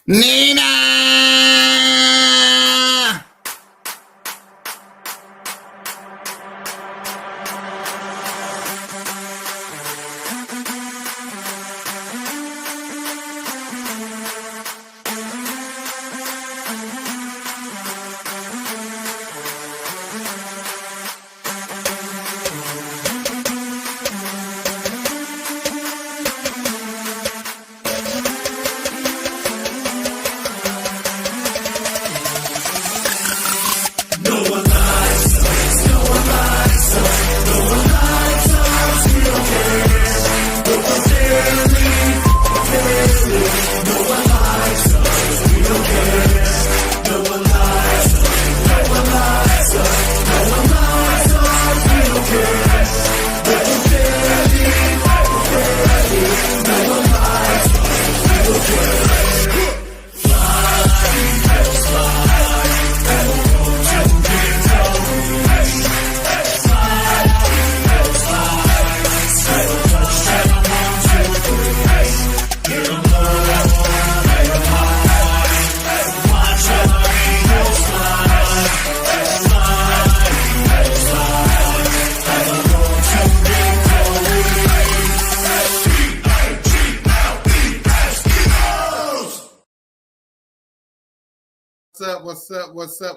Nina!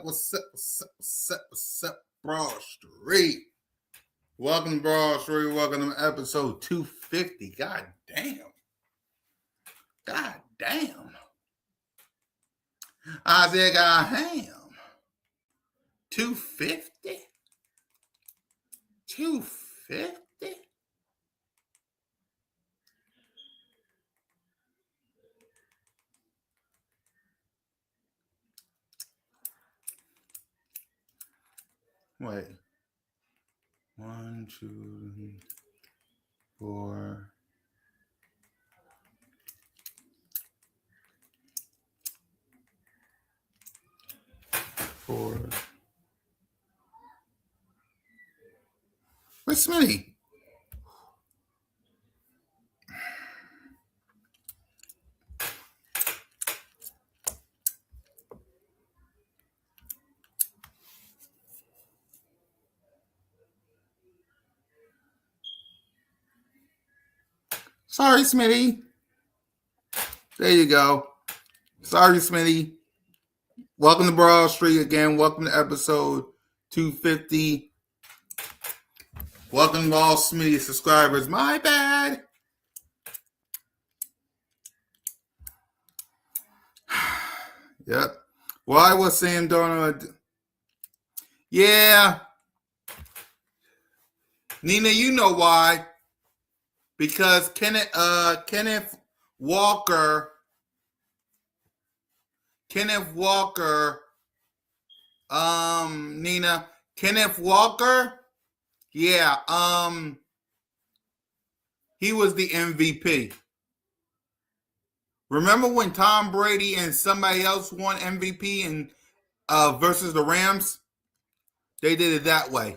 What's up, Broad Street? Welcome to Broad Street. Welcome to episode 250. God damn. I said, God damn. 250? 250? Wait. 1, 2, 4. Where's Smitty? Sorry, Smitty. There you go. Sorry, Smitty. Welcome to Broad Street again. Welcome to episode 250. Welcome to all Smitty subscribers. My bad. Yep. Why was Sam Darnold? Yeah. Nina, you know why. Because Kenneth Walker, Nina, Kenneth Walker, yeah, he was the MVP. Remember when Tom Brady and somebody else won MVP and versus the Rams? They did it that way.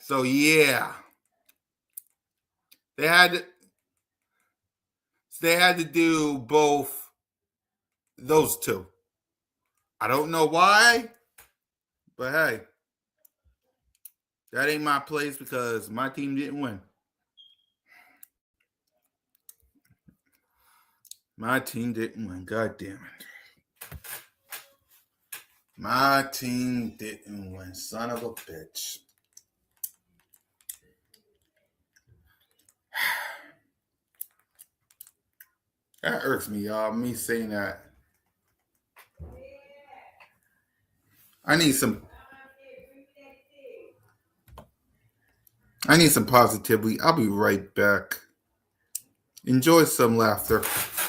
So yeah, they had to do both those two. I don't know why, but hey, that ain't my place because my team didn't win. My team didn't win. God damn it. My team didn't win. Son of a bitch. That irks me, y'all. Me saying that. I need some positivity. I'll be right back. Enjoy some laughter.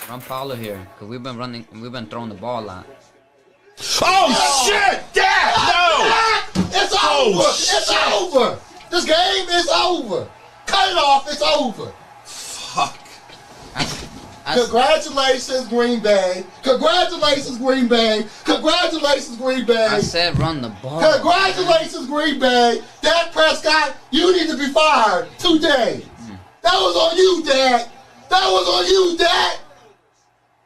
Run Paulo here, because we've been throwing the ball a lot. Oh, shit! Dad! No! It's over! It's over! This game is over! Cut it off! It's over! Fuck. Congratulations, Green Bay. Congratulations, Green Bay. Congratulations, Green Bay. I said run the ball. Congratulations, Green Bay. Dak Prescott, you need to be fired today. That was on you, Dak. That was on you, Dak.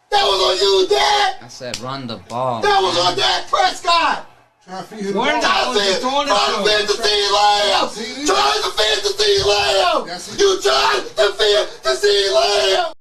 That was on you, Dak. I said run the ball. That was on Dak Prescott. Trying to feed him the Where ball. the hell is he throwing it Trying to feed the CeeDee Lamb. Trying to feed the CeeDee Lamb. You trying to feed the CeeDee Lamb.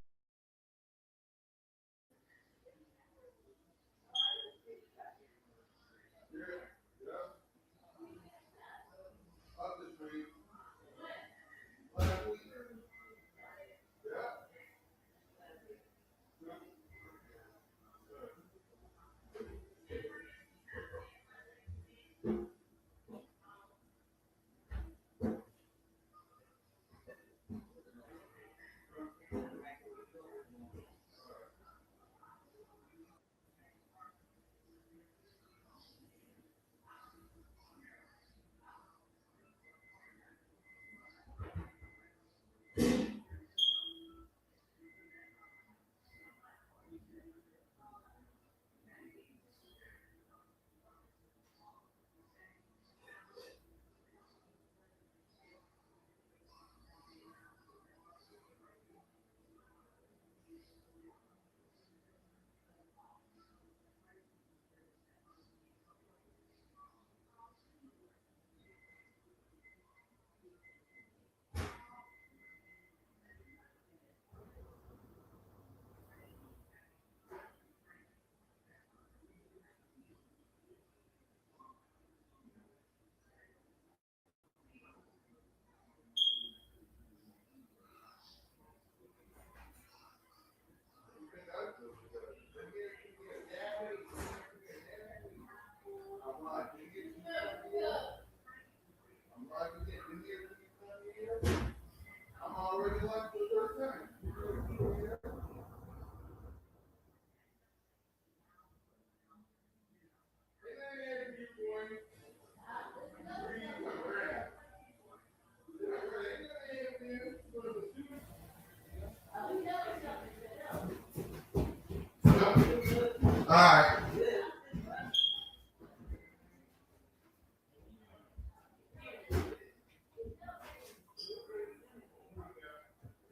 All right.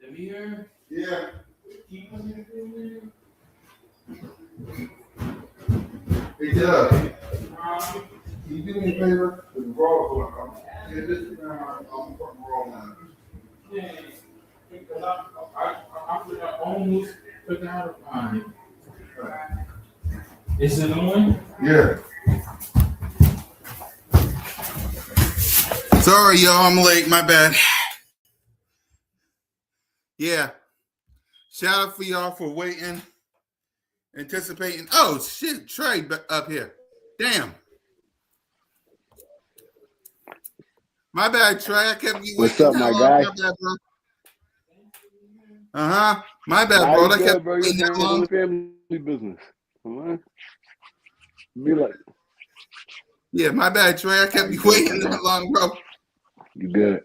Let me hear. Yeah. Keep on here. Hey, Doug. Can you do me a favor? The brawl's going to come. Yeah, this is I'm fucking brawl now. Yeah, because I almost forgot about it. Is it on? Yeah. Sorry, y'all. I'm late. My bad. Yeah. Shout out for y'all for waiting, anticipating. Oh, shit. Trey up here. Damn. My bad, Trey. I kept you waiting. What's up, my guy? My bad, bro. Uh-huh. My bad, bro. I kept bro. You're handling the family business. Come on. Be like, yeah, my bad, Trey. I kept you waiting that long, bro. you good.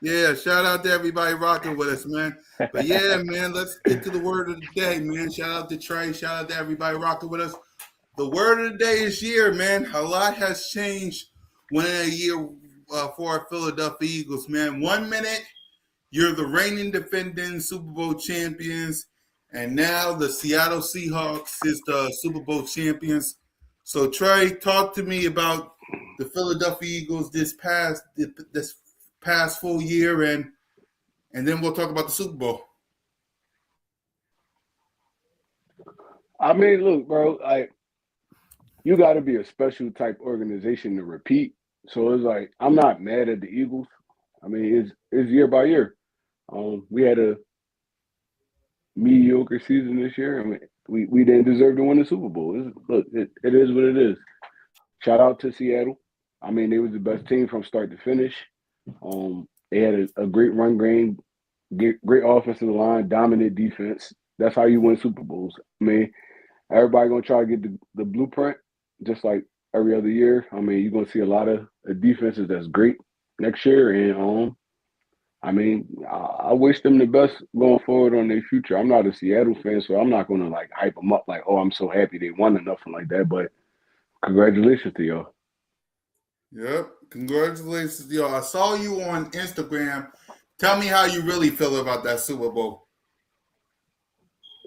Yeah, shout out to everybody rocking with us, man. But yeah, man, let's get to the word of the day, man. Shout out to Trey. Shout out to everybody rocking with us. The word of the day is year, man. A lot has changed within a year for our Philadelphia Eagles, man. 1 minute, you're the reigning defending Super Bowl champions, and now the Seattle Seahawks is the Super Bowl champions. So, Trey, talk to me about the Philadelphia Eagles this past full year, and then we'll talk about the Super Bowl. I mean, look, bro, you got to be a special type organization to repeat. So it's like, I'm not mad at the Eagles. I mean, it's year by year. We had a mediocre season this year. I mean, we didn't deserve to win the Super Bowl. It is what it is. Shout out to Seattle. I mean, they was the best team from start to finish. They had a great run game, great offensive line, dominant defense. That's how you win Super Bowls. I mean, everybody going to try to get the blueprint just like every other year. I mean, you're going to see a lot of defenses that's great next year. And, I mean, I wish them the best going forward on their future. I'm not a Seattle fan, so I'm not going to, like, hype them up like, oh, I'm so happy they won or nothing like that. But congratulations to y'all. Yep. Congratulations, y'all. I saw you on Instagram. Tell me how you really feel about that Super Bowl.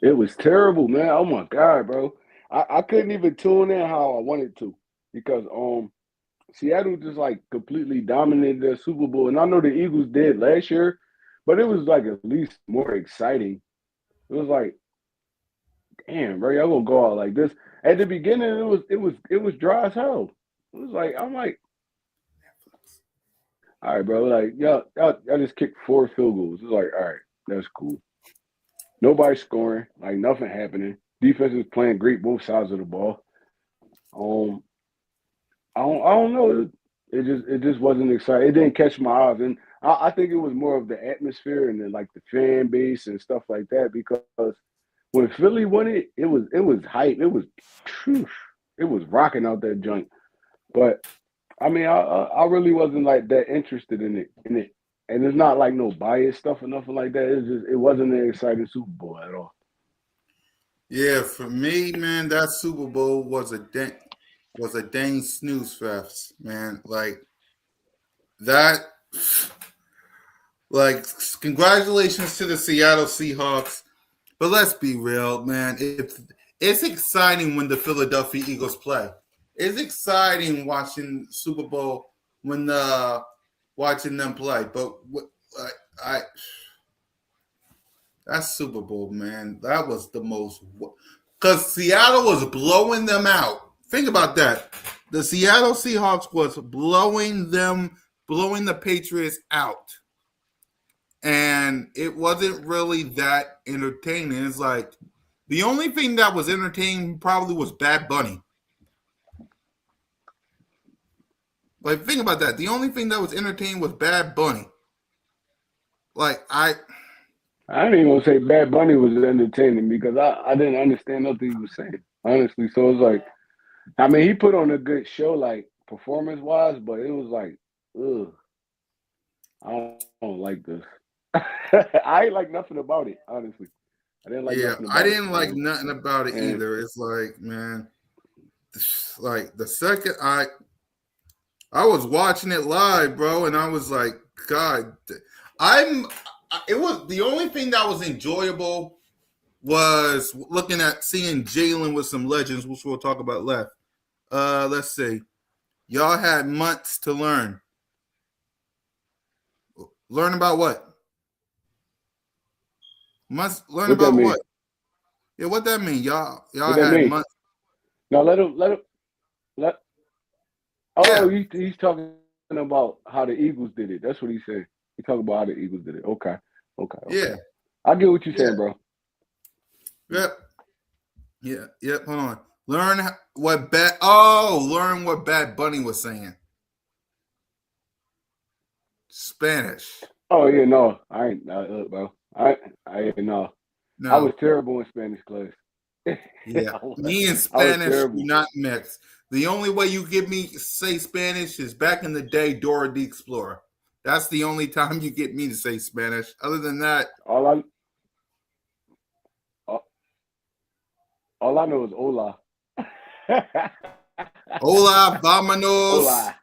It was terrible, man. Oh my God, bro. I couldn't even tune in how I wanted to because Seattle just like completely dominated their Super Bowl. And I know the Eagles did last year, but it was like at least more exciting. It was like, damn, bro, y'all gonna go out like this. At the beginning, it was dry as hell. It was like I'm like, all right, bro, like y'all just kicked 4 field goals. It's like, all right, that's cool. Nobody scoring, like nothing happening. Defense is playing great both sides of the ball. Um, I don't know. It just wasn't exciting. It didn't catch my eyes, and I think it was more of the atmosphere and then like the fan base and stuff like that. Because when Philly won it, it was hype. Phew, it was rocking out that joint. But I mean, I really wasn't like that interested in it, and it's not like no bias stuff or nothing like that. It wasn't an exciting Super Bowl at all. Yeah, for me, man, that Super Bowl was a dang snooze fest, man. Like that. Like, congratulations to the Seattle Seahawks. But let's be real, man. It's exciting when the Philadelphia Eagles play. It's exciting watching Super Bowl when watching them play. But I that Super Bowl, man, that was the most because Seattle was blowing them out. Think about that. The Seattle Seahawks was blowing the Patriots out. And it wasn't really that entertaining. It's like the only thing that was entertaining probably was Bad Bunny. Like, think about that. The only thing that was entertaining was Bad Bunny. Like, I ain't even gonna say Bad Bunny was entertaining because I didn't understand nothing he was saying, honestly. So it's like, I mean, he put on a good show, like performance wise, but it was like, ugh, I don't like this. I ain't like nothing about it, honestly. I didn't like yeah, nothing I about it. didn't like nothing about it And either. It's like, man, like the second I was watching it live, bro, and I was like, God, it was the only thing that was enjoyable was looking at seeing Jalen with some legends, which we'll talk about left. Let's see. Y'all had months to learn. Learn about what? Must learn what that about mean? what? Yeah, what that mean? Y'all What that had mean? months. Now let. Oh, Yeah, he's talking about how the Eagles did it. That's what he said. He talking about how the Eagles did it. Okay, okay. yeah, I get what you're yeah. saying, bro. Yep. Yeah, yep. Hold on. Learn what Bad Bunny was saying. Spanish. Oh yeah, no, I ain't, look, bro. I ain't no. I was No. terrible in Spanish class. Yeah. Me and I was Spanish do terrible. not mix. The only way you get me say Spanish is back in the day, Dora the Explorer. That's the only time you get me to say Spanish. Other than that, All I all, all I know is hola. hola, vámonos, Hola,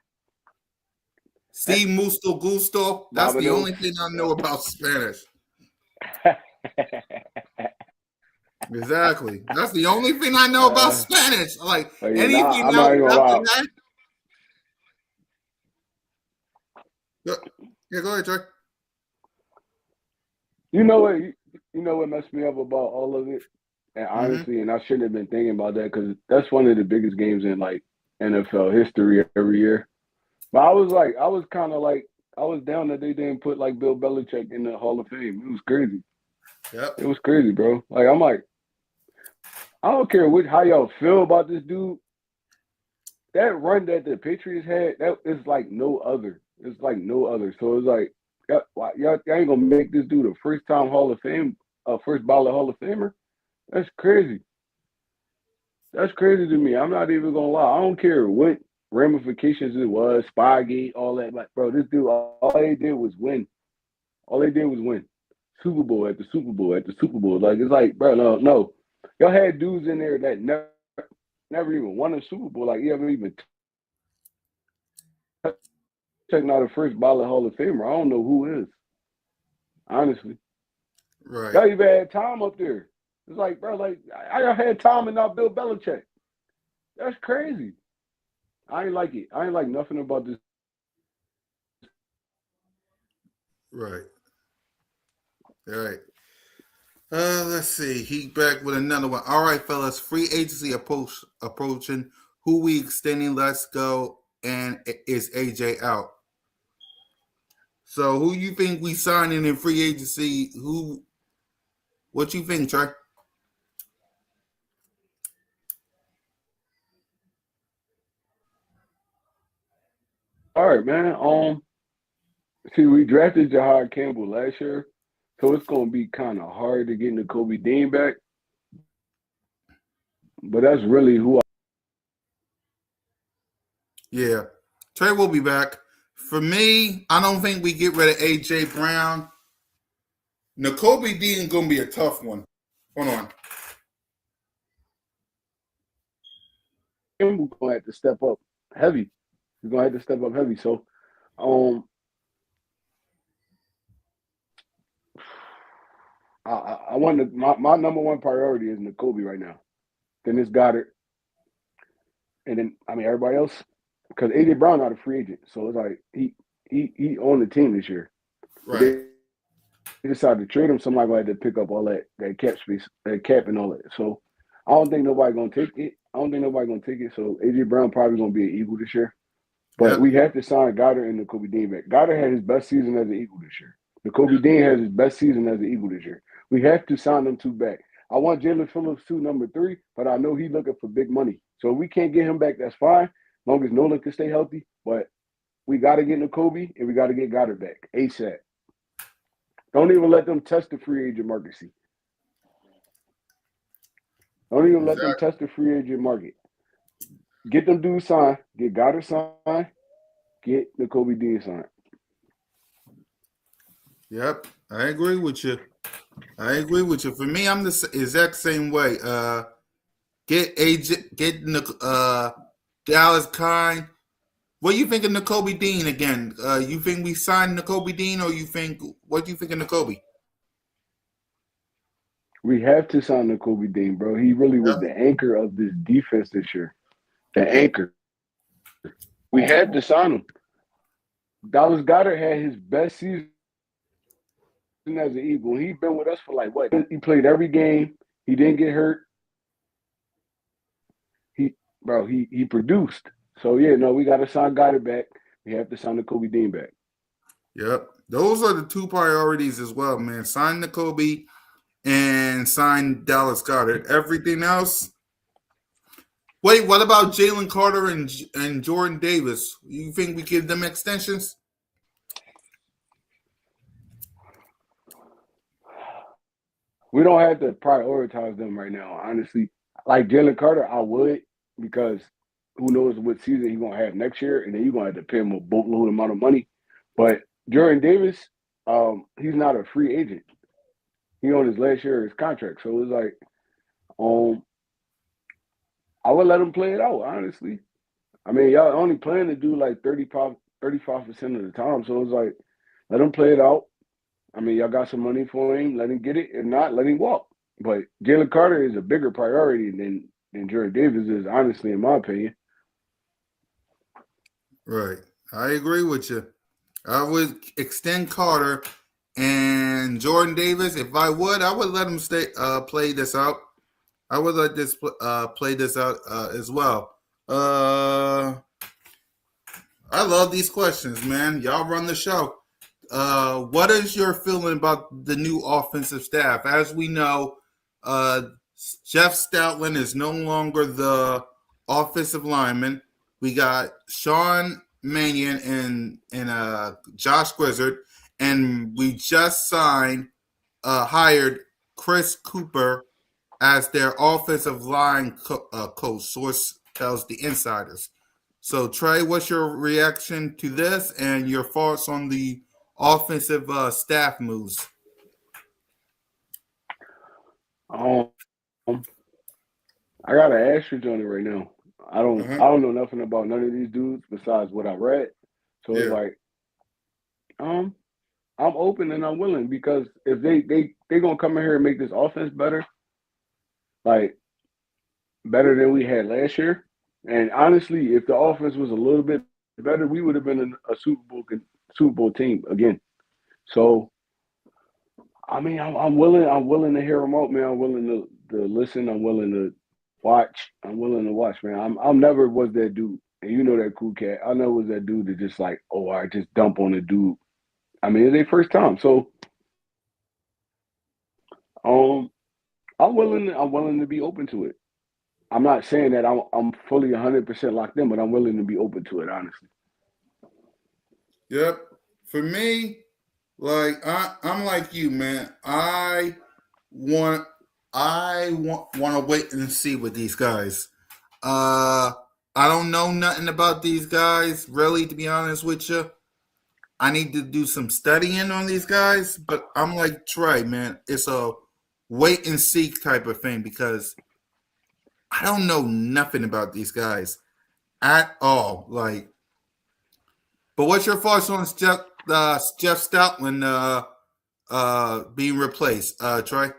si musto gusto. That's the vámonos. only thing I know about Spanish. Exactly. That's the only thing I know about Spanish. Like Oh yeah, nah, anything I'm not else even gonna after lie. that. Yeah, go ahead, Trey. You know what? You know what messed me up about all of it, and Mm-hmm. honestly, and I shouldn't have been thinking about that because that's one of the biggest games in like NFL history every year. But I was kind of like, I was down that they didn't put like Bill Belichick in the Hall of Fame. It was crazy. Yep. It was crazy, bro. Like I'm like, I don't care how y'all feel about this dude. That run that the Patriots had, that is like no other. It's like no other. So it's like, y'all ain't gonna make this dude a first time Hall of Fame, first ballot Hall of Famer. That's crazy. That's crazy to me. I'm not even gonna lie. I don't care what ramifications it was, Spygate, all that. Like, bro, this dude, all they did was win. All they did was win. Super Bowl after Super Bowl after Super Bowl. Like it's like, bro, no. Y'all had dudes in there that never even won a Super Bowl. Like you ever even checking out a first ballot Hall of Famer. I don't know who is. Honestly. Right. Y'all even had Tom up there. It's like, bro, like I had Tom and not Bill Belichick. That's crazy. I ain't like it. I ain't like nothing about this. Right. All right. Let's see. He back with another one. All right, fellas. Free agency approaching. Who we extending? Let's go. And is AJ out? So who you think we signing in free agency? Who? What you think, Trey? All right, man. See, we drafted Jahad Campbell last year, so it's gonna be kind of hard to get Kobe Dean back. But that's really who. Yeah. Trey will be back. For me, I don't think we get rid of AJ Brown. N'Kobe Dean gonna be a tough one. Hold on. Campbell's gonna have to step up heavy. He's gonna have to step up heavy. So, um, I want to, my number one priority is N'Kobe right now. Then it's Goddard, and then I mean everybody else, because AJ Brown not a free agent, so it's like he on the team this year. But Right. they decided to trade him. Somebody gonna have to pick up all that cap space, that cap and all that. So I don't think nobody gonna take it. So AJ Brown probably gonna be an Eagle this year. But Yep. we have to sign Goddard and N'Kobe Dean back. Goddard had his best season as an Eagle this year. N'Kobe Dean has his best season as an Eagle this year. We have to sign them two back. I want Jalen Phillips too, number 3, but I know he's looking for big money. So if we can't get him back, that's fine, as long as Nolan can stay healthy. But we got to get N'Kobe and we got to get Goddard back ASAP. Don't even let them test the free agent market. Don't even let them test the free agent market. Get them dudes signed. Get Goddard signed. Get N'Kobe Dean signed. Yep. I agree with you. For me, I'm the exact same way. Get AJ, Dallas Kine. What do you think of N'Kobe Dean again? You think we signed N'Kobe Dean, or what do you think of N'Kobe? We have to sign N'Kobe Dean, bro. He really was the anchor of this defense this year. The anchor. We had to sign him. Dallas Goddard had his best season as an Eagle. He's been with us for like what? He played every game. He didn't get hurt. He produced. So yeah, no, we got to sign Goddard back. We have to sign N'Kobe Dean back. Yep, those are the two priorities as well, man. Sign N'Kobe and sign Dallas Goddard. Everything else. Wait, what about Jalen Carter and Jordan Davis? You think we give them extensions? We don't have to prioritize them right now, honestly. Like Jalen Carter, I would, because who knows what season he's gonna have next year, and then you're gonna have to pay him a boatload amount of money. But Jordan Davis, he's not a free agent. He on his last year of his contract. So it's like, I would let him play it out, honestly. I mean, y'all only plan to do like 35% of the time. So it's like, let him play it out. I mean, y'all got some money for him. Let him get it. If not, let him walk. But Jalen Carter is a bigger priority than Jordan Davis is, honestly, in my opinion. Right. I agree with you. I would extend Carter and Jordan Davis. If I would let him play this out. I would let this play this out as well. I love these questions, man. Y'all run the show. What is your feeling about the new offensive staff? As we know, Jeff Stoutland is no longer the offensive lineman. We got Sean Mannion and Josh Grizzard, and we just hired Chris Cooper as their offensive line coach. Source tells the insiders. So, Trey, what's your reaction to this and your thoughts on the offensive staff moves? I got an asterisk on it right now. I don't know nothing about none of these dudes besides what I read. So It's like, I'm open and I'm willing, because if they gonna come in here and make this offense better, like better than we had last year. And honestly, if the offense was a little bit better, we would have been a Super Bowl team again. So I mean, I'm willing to hear them out, man. I'm willing to listen. I'm willing to watch. I'm willing to watch, man. I'm never was that dude, and you know that cool cat. I never was that dude that just like, oh, I just dump on a dude. I mean, it's their first time, so um, I'm willing to be open to it. I'm not saying that I'm fully 100% locked in, but I'm willing to be open to it, honestly. Yep. For me, like I'm like you, man. Want want to wait and see with these guys. Uh, I don't know nothing about these guys, really, to be honest with you. I need to do some studying on these guys, but I'm like Trey, man. It's a wait and see type of thing because I don't know nothing about these guys at all. Like, but what's your thoughts on Jeff Stoutland being replaced, Trey?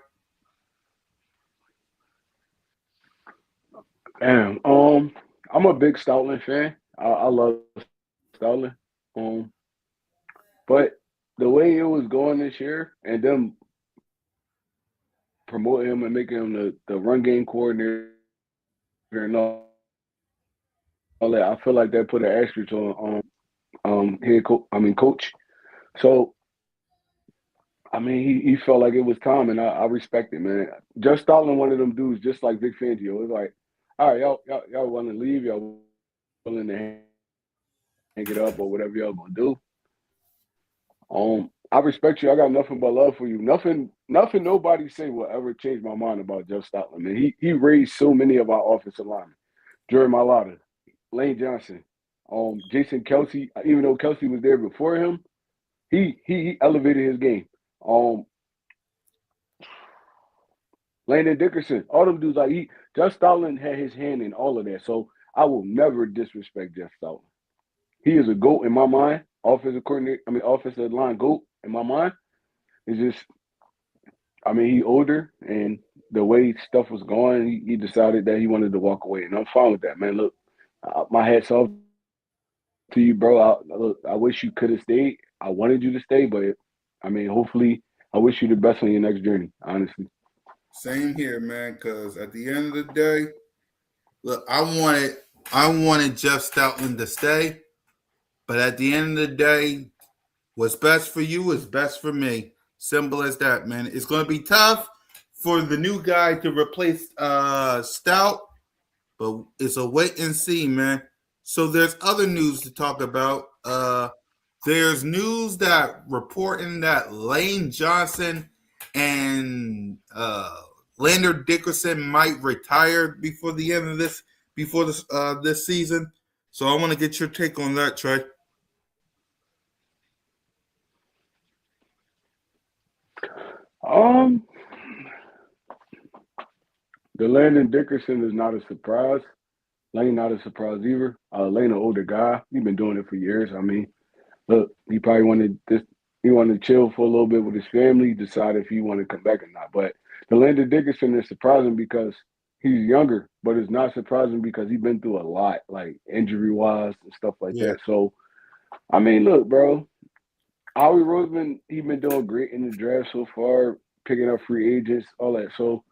Damn. I'm a big Stoutland fan. I love Stoutland. Um, but the way it was going this year, and them promoting him and making him the run game coordinator and all that, I feel like that put an asterisk on coach. So I mean, he felt like it was time, and I respect it, man. Just Stoutland, one of them dudes, just like Vic Fangio. It's like, all right, y'all want to leave, y'all willing to hang it up or whatever y'all gonna do. I respect you. I got nothing but love for you. Nothing nobody say will ever change my mind about Jeff Stoutland, man. He raised so many of our offensive linemen. Jerry Mailata, Lane Johnson, Jason Kelsey. Even though Kelsey was there before him, he elevated his game. Landon Dickerson, all them dudes, like Jeff Stoutland had his hand in all of that. So I will never disrespect Jeff Stoutland. He is a GOAT in my mind. Offensive line GOAT in my mind. It's just, I mean, he older, and the way stuff was going, he decided that he wanted to walk away, and I'm fine with that, man. Look, my hat's off to you, bro. I wish you could have stayed. I wanted you to stay, but I mean, hopefully, I wish you the best on your next journey, honestly. Same here, man. Because at the end of the day, look, I wanted Jeff Stoutland to stay, but at the end of the day, what's best for you is best for me. Simple as that, man. It's going to be tough for the new guy to replace Stout, but it's a wait and see, man. So there's other news to talk about. There's news that reporting that Lane Johnson and Lander Dickerson might retire before the end of this season. So I want to get your take on that, Trey. Um, the Landon Dickerson is not a surprise. Lane not a surprise either. Lane an older guy. He's been doing it for years. I mean, look, he probably wanted this. He wanted to chill for a little bit with his family, decide if he wanted to come back or not. But the Landon Dickerson is surprising because he's younger, but it's not surprising because he's been through a lot, like injury-wise and stuff like Yeah. that. So, I mean, look, bro, Howie Roseman, he's been doing great in the draft so far, picking up free agents, all that. So,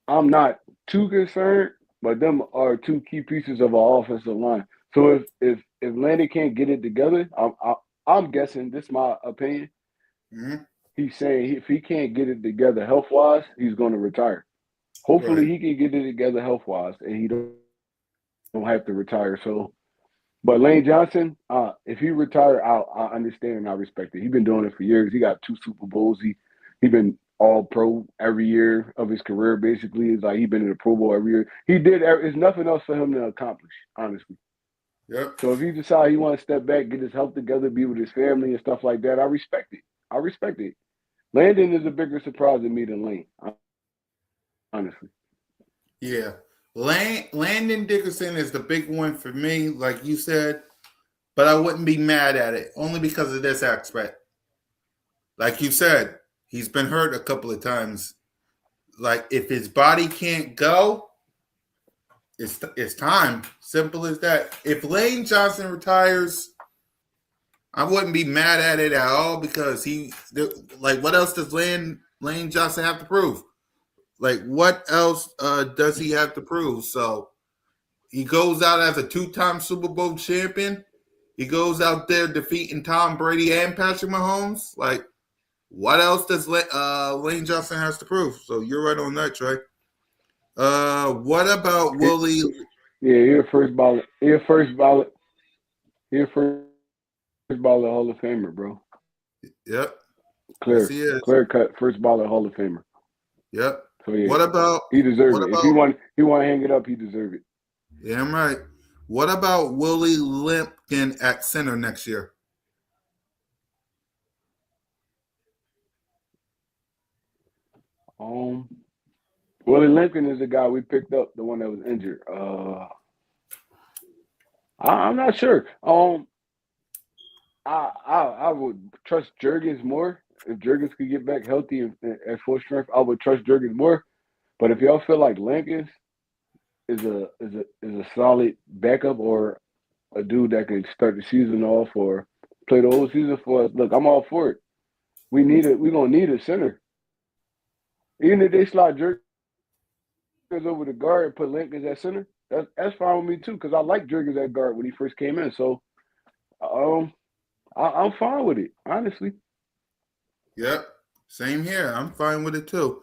I'm not too concerned, but them are two key pieces of our offensive line. So if Landon can't get it together, I'm guessing, this is my opinion. Mm-hmm. He's saying if he can't get it together health wise, he's going to retire. Hopefully, Right. he can get it together health wise, and he don't have to retire. So, but Lane Johnson, if he retire, I understand and I respect it. He's been doing it for years. He got 2 Super Bowls. He been All Pro every year of his career. Basically, it's like he's been in the Pro Bowl every year. He did. There's nothing else for him to accomplish, honestly. Yep. So if he decides he wants to step back, get his health together, be with his family and stuff like that, I respect it. I respect it. Landon is a bigger surprise to me than Lane, honestly. Yeah. Landon Dickerson is the big one for me, like you said, but I wouldn't be mad at it only because of this aspect. Like you said, he's been hurt a couple of times. like if his body can't go, it's time. Simple as that. If Lane Johnson retires, I wouldn't be mad at it at all because like what else does Lane Johnson have to prove? Like what else does he have to prove? So he goes out as a 2-time Super Bowl champion. He goes out there defeating Tom Brady and Patrick Mahomes. Like what else does Lane Johnson has to prove? So you're right on that, Trey. What about Willie? Yeah, you're first ballot. You're first ballot. You're first ballot Hall of Famer, bro. Yep. Yes, Clear, he is. clear cut. First ballot Hall of Famer. Yep. So yeah, What about he deserves what it. about? If he want to hang it up, he deserves it. Yeah, I'm right. What about Willie Limpkin at center next year? Willie Lincoln is the guy we picked up, the one that was injured. I'm not sure. I would trust Jurgens more. If Jurgens could get back healthy and at full strength, I would trust Jurgens more. But if y'all feel like Lincoln is a solid backup or a dude that can start the season off or play the whole season for us, look, I'm all for it. We're gonna need a center. Even if they slide Jurgens over the guard and put Lincoln at center, that's fine with me too, because I like Jurgens at guard when he first came in. So I'm fine with it, honestly. Yep. Same here. I'm fine with it too.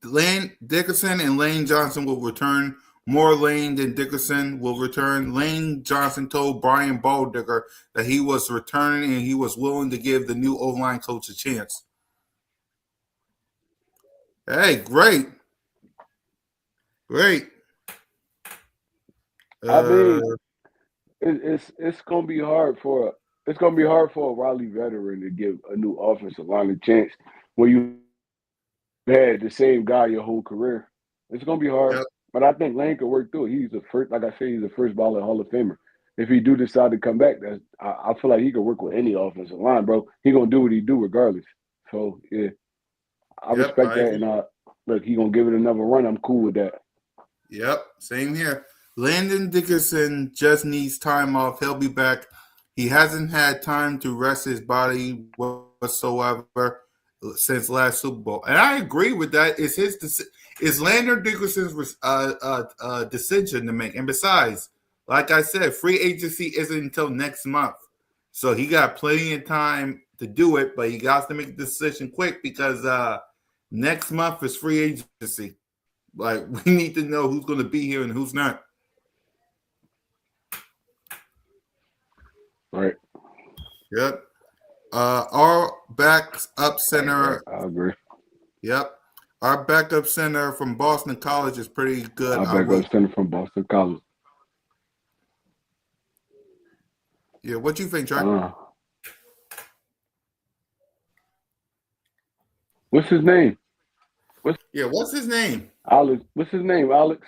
Lane Dickerson and Lane Johnson will return. More Lane than Dickerson will return. Lane Johnson told Brian Baldinger that he was returning and he was willing to give the new O-line coach a chance. Hey, great. Great. I mean, it's gonna be hard for a Raleigh veteran to give a new offensive line a chance when you had the same guy your whole career. It's gonna be hard, Yep. but I think Lane could work through it. He's the first, like I said, he's the first ballot Hall of Famer. If he do decide to come back, I feel like he could work with any offensive line, bro. He gonna do what he do regardless. So yeah, I Yep. respect that, and look, he gonna give it another run. I'm cool with that. Yep, same here. Landon Dickerson just needs time off. He'll be back. He hasn't had time to rest his body whatsoever since last Super Bowl, and I agree with that. It's Landon Dickerson's decision to make. And besides, like I said, free agency isn't until next month, so he got plenty of time to do it. But he got to make the decision quick because next month is free agency. Like, we need to know who's going to be here and who's not. Right. Yep. Our backup center. I agree. Yep. Our backup center from Boston College is pretty good. Our backup center from Boston College. Yeah, what you think, Trey? What's his name? What's his name? Alex. What's his name, Alex?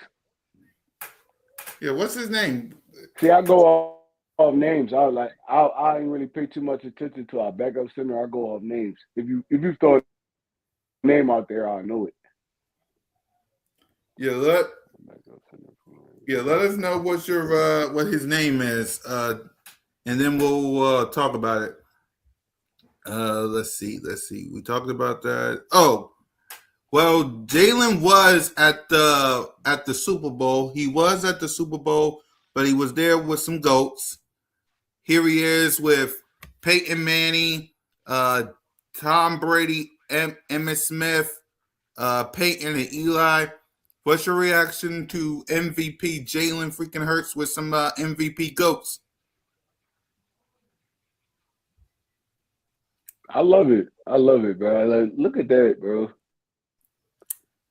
Yeah, what's his name? See, I go off names. I ain't really pay too much attention to our backup center. I go off names. If you throw a name out there, I'll know it. Yeah, let us know what his name is, and then we'll talk about it. Let's see. We talked about that. Oh, well, Jalen was at the Super Bowl. He was at the Super Bowl, but he was there with some GOATs. Here he is with Peyton Manning, Tom Brady, Emmitt Smith, Peyton and Eli. What's your reaction to MVP Jalen freaking Hurts with some MVP GOATs? I love it, bro. Look at that, bro.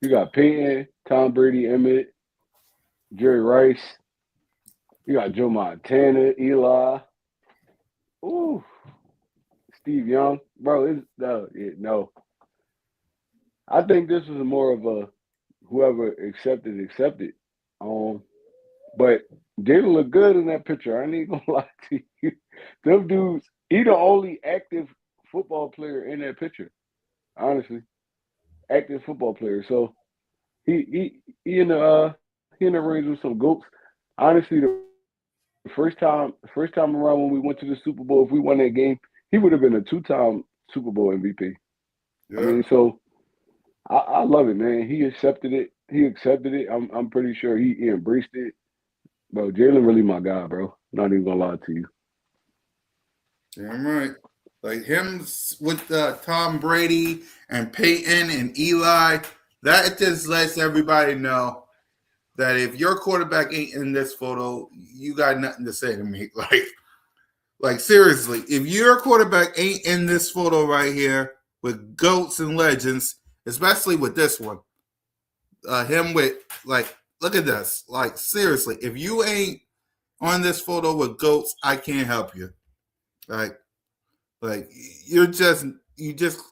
You got Peyton, Tom Brady, Emmett, Jerry Rice. You got Joe Montana, Eli. Ooh, Steve Young, bro. No. I think this was more of a whoever accepted. But Jalen looked good in that picture. I ain't gonna lie to you. Them dudes, he the only active football player in that picture. Honestly. active football player. So he in the range with some goats. Honestly, the first time around when we went to the Super Bowl, if we won that game, he would have been a 2-time Super Bowl MVP. I Yeah. mean, so I love it, man. He accepted it. He accepted it. I'm pretty sure he embraced it. Bro, Jalen really my guy, bro. Not even gonna lie to you. Damn right. Like him with Tom Brady and Peyton and Eli, that just lets everybody know that if your quarterback ain't in this photo, you got nothing to say to me. Like seriously, if your quarterback ain't in this photo right here with goats and legends, especially with this one, him with like, look at this. Like seriously, if you ain't on this photo with goats, I can't help you. Like, like you just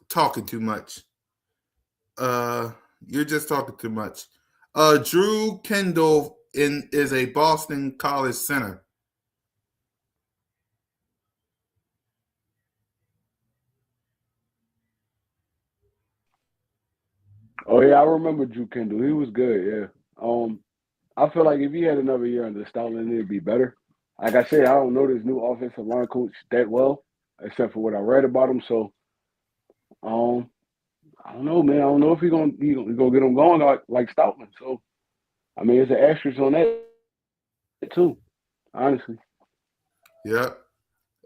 talking too much. Uh, you're just talking too much. Drew Kendall is a Boston College center. Oh yeah, I remember Drew Kendall. He was good, yeah. I feel like if he had another year under Stoutland, it'd be better. Like I said, I don't know this new offensive line coach that well, except for what I read about him. So, um, I don't know, man. I don't know if he gonna get him going like Stoutland. So, I mean, it's an asterisk on that too, honestly. Yep.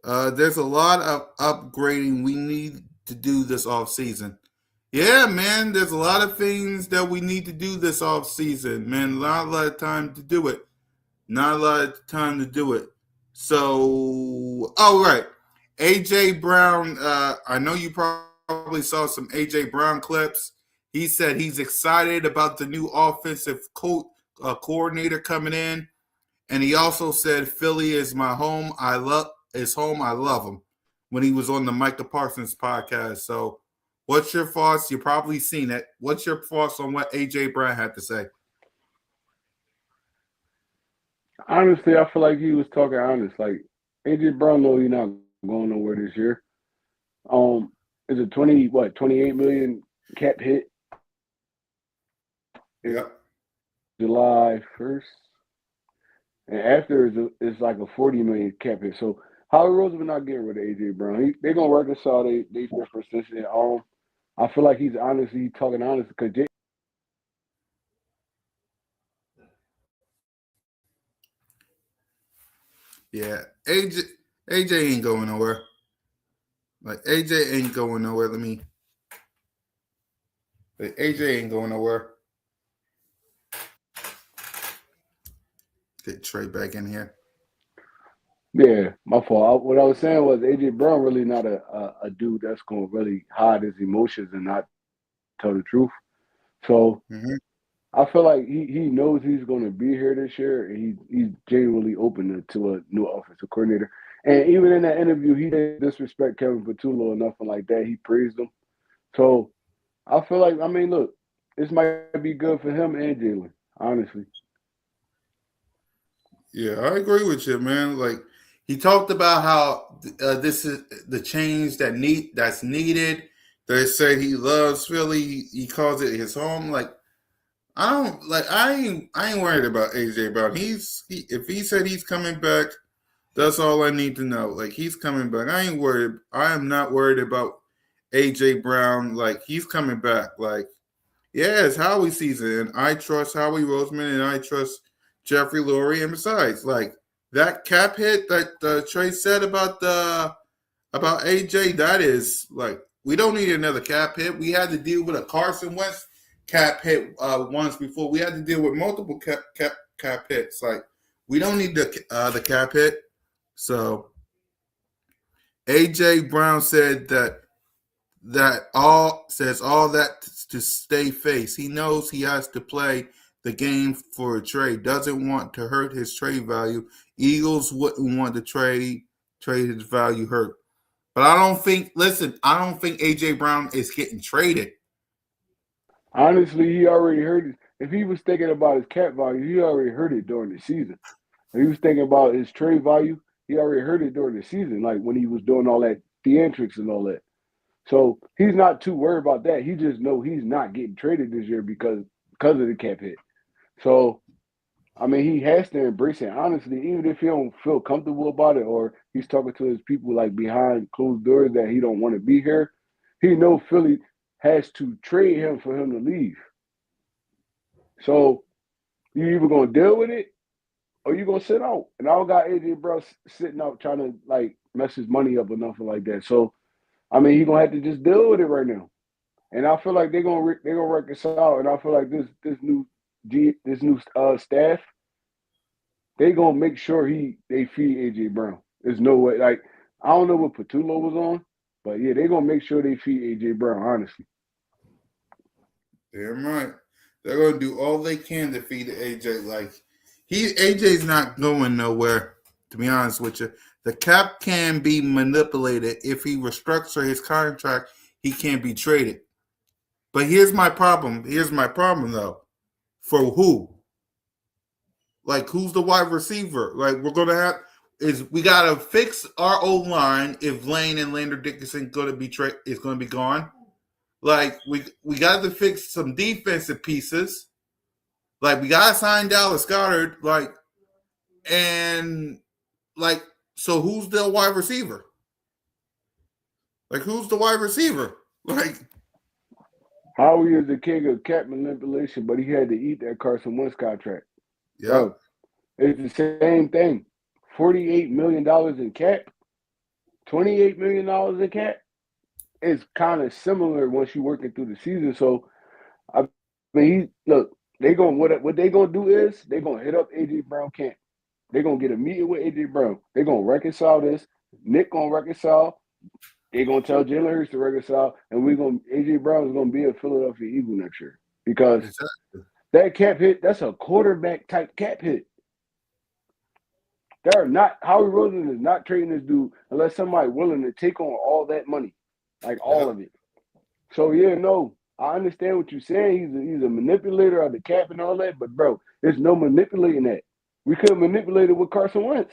There's a lot of upgrading we need to do this off season. Yeah, man, there's a lot of things that we need to do this off season, man. Not a lot of time to do it. Not a lot of time to do it. So, oh, right. AJ Brown, I know you probably saw some AJ Brown clips. He said he's excited about the new offensive coordinator coming in. And he also said Philly is my home. I love his home. I love him when he was on the Micah Parsons podcast. So, what's your thoughts? You've probably seen it. What's your thoughts on what AJ Brown had to say? Honestly, I feel like he was talking honest. Like AJ Brown, know he's not going nowhere this year. Is it 28 million cap hit in Yep. July 1st? And after it's like a 40 million cap hit. So Howie Roseman not getting rid of AJ Brown. They're gonna reconcile they differences. And I feel like he's honestly talking honest because Yeah. AJ ain't going nowhere. Like AJ ain't going nowhere. AJ ain't going nowhere. Get Trey back in here. yeah, my fault. What I was saying was AJ Brown really not a dude that's gonna really hide his emotions and not tell the truth. So Mm-hmm. I feel like he knows he's going to be here this year, and he's genuinely open to a new offensive coordinator. And even in that interview, he didn't disrespect Kevin Patullo or nothing like that. He praised him. So I feel like, I mean, look, this might be good for him and Jalen, honestly. Yeah, I agree with you, man. Like he talked about how this is the change that's needed. They said he loves Philly. He calls it his home. Like I don't like. I ain't worried about AJ Brown. If he said he's coming back, that's all I need to know. Like he's coming back. I ain't worried. I am not worried about AJ Brown. Like he's coming back. Like yeah, it's Howie season, and I trust Howie Roseman, and I trust Jeffrey Lurie. And besides, like that cap hit that Trey said about AJ, that is like we don't need another cap hit. We had to deal with a Carson Wentz cap hit once before. We had to deal with multiple cap hits. Like we don't need the cap hit. So AJ Brown said all that to stay face. He knows he has to play the game for a trade. Doesn't want to hurt his trade value. Eagles wouldn't want to trade his value hurt. But I don't think AJ Brown is getting traded. Honestly, he already heard it. If he was thinking about his cap value, he already heard it during the season. If he was thinking about his trade value, he already heard it during the season, like when he was doing all that theatrics and all that. So he's not too worried about that. He just know he's not getting traded this year because of the cap hit. So I mean, he has to embrace it honestly, even if he don't feel comfortable about it, or he's talking to his people like behind closed doors that he don't want to be here. He know Philly has to trade him for him to leave. So you either gonna deal with it or you gonna sit out. And I don't got AJ Brown sitting out trying to like mess his money up or nothing like that. So I mean, he gonna have to just deal with it right now. And I feel like they're gonna reconcile. And I feel like this new staff, they gonna make sure they feed AJ Brown. There's no way. Like I don't know what Patullo was on, but yeah, they gonna make sure they feed AJ Brown. Honestly, Damn right. They're gonna do all they can to feed AJ. Like AJ's not going nowhere. To be honest with you, the cap can be manipulated. If he restructure his contract, he can't be traded. But here's my problem. Though. For who? Like who's the wide receiver? Like we gotta fix our O line if Lane and Lander Dickinson is gonna be gone. Like we got to fix some defensive pieces. Like we got to sign Dallas Goedert. So who's the wide receiver? Like who's the wide receiver? Like Howie is the king of cap manipulation, but he had to eat that Carson Wentz contract. yeah, Bro, it's the same thing. $48 million in cap, $28 million in cap. It's kind of similar once you're working through the season. So I mean, what they gonna do is they gonna hit up AJ Brown camp. They're gonna get a meeting with AJ Brown. They're gonna reconcile this. Nick gonna reconcile. They're gonna tell Jalen Hurts to reconcile, and AJ Brown is gonna be a Philadelphia Eagle next year because that cap hit, that's a quarterback type cap hit. Howie Roseman is not trading this dude unless somebody willing to take on all that money, like all of it. So yeah, no, I understand what you're saying. He's a manipulator of the cap and all that, but bro, there's no manipulating that. We couldn't manipulate it with Carson Wentz.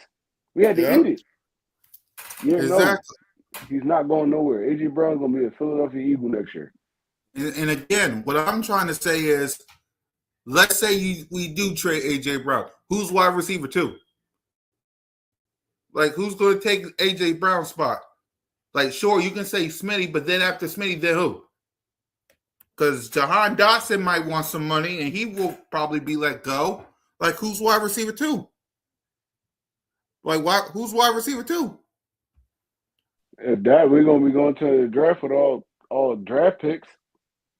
We had to eat it. Yeah, exactly. No, he's not going nowhere. AJ Brown's gonna be a Philadelphia Eagle next year. And again, what I'm trying to say is, let's say we do trade AJ Brown. Who's wide receiver 2? Like, who's going to take AJ Brown's spot? Like, sure, you can say Smitty, but then after Smitty, then who? Because Jahan Dotson might want some money, and he will probably be let go. Like, who's wide receiver 2? Like, who's wide receiver 2? If that, we're gonna be going to the draft with all draft picks,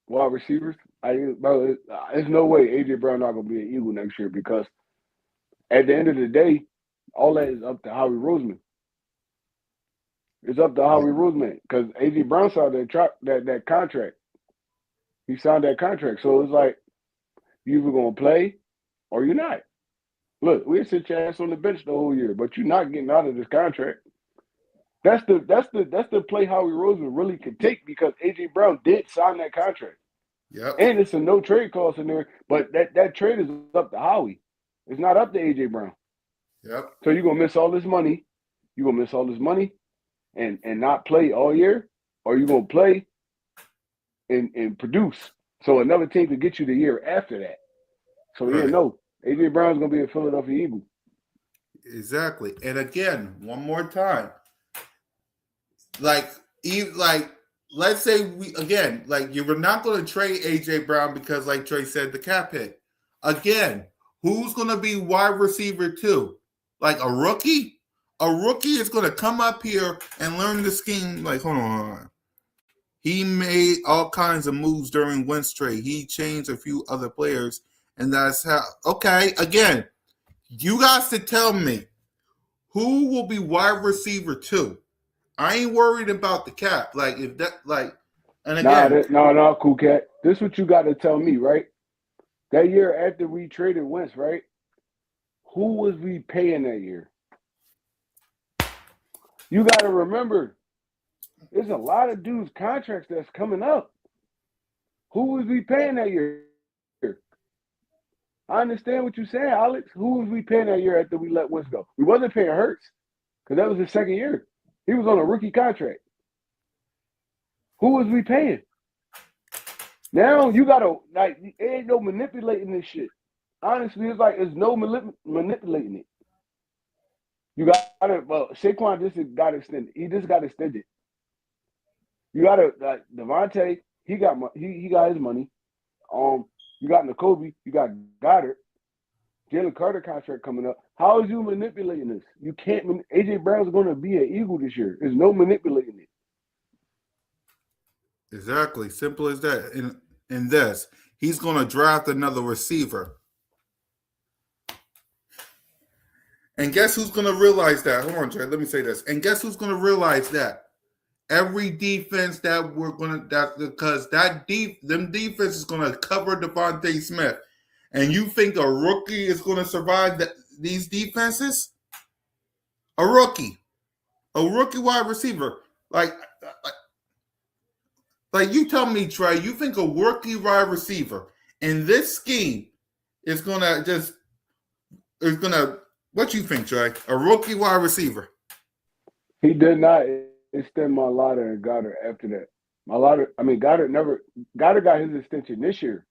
wide receivers. There's no way AJ Brown not gonna be an Eagle next year because at the end of the day, all that is up to Howie Roseman. It's up to Howie Roseman because AJ Brown signed that contract. He signed that contract, so it's like you either gonna play or you're not. Look, we'll sit your ass on the bench the whole year, but you're not getting out of this contract. That's the play Howie Roseman really could take because AJ Brown did sign that contract. Yep. And it's a no trade clause in there, but that trade is up to Howie. It's not up to AJ Brown. Yep. So you're gonna miss all this money. You're gonna miss all this money and not play all year, or you're gonna play and produce. So another team could get you the year after that. So Right. yeah, no. AJ Brown's gonna be a Philadelphia Eagle. Exactly. And again, one more time. Like let's say you're not going to trade AJ Brown because, like Trey said, the cap hit. Again, who's going to be wide receiver 2? Like a rookie? A rookie is going to come up here and learn the scheme. Like, hold on. He made all kinds of moves during Wentz trade. He changed a few other players, and that's how. Okay, again, you guys to tell me who will be wide receiver 2. I ain't worried about the cap. Like if that, and again, no, cool cat. This is what you got to tell me, right? That year after we traded Wentz, right? Who was we paying that year? You got to remember, there's a lot of dudes' contracts that's coming up. Who was we paying that year? I understand what you're saying, Alex. Who was we paying that year after we let Wentz go? We wasn't paying Hurts because that was his second year. He was on a rookie contract. Who was we paying? Now you gotta like there ain't no manipulating this shit. Honestly, it's like there's no manipulating it. You got it. Well, Saquon just got extended. He just got extended. You got to Devontae. He got he got his money. You got N'Kobe. You got Goddard. Jalen Carter contract coming up. How is you manipulating this? You can't. AJ Brown's going to be an Eagle this year. There's no manipulating it. Exactly. Simple as that. In this, he's going to draft another receiver. And guess who's going to realize that? Hold on, Trey. Let me say this. And guess who's going to realize that? Every defense that we're going to because them defense is going to cover Devontae Smith. And you think a rookie is going to survive these defenses? A rookie wide receiver. Like you tell me, Trey, you think a rookie wide receiver in this scheme is going to what you think, Trey? A rookie wide receiver. He did not extend Mailata and Goddard after that. Goddard got his extension this year.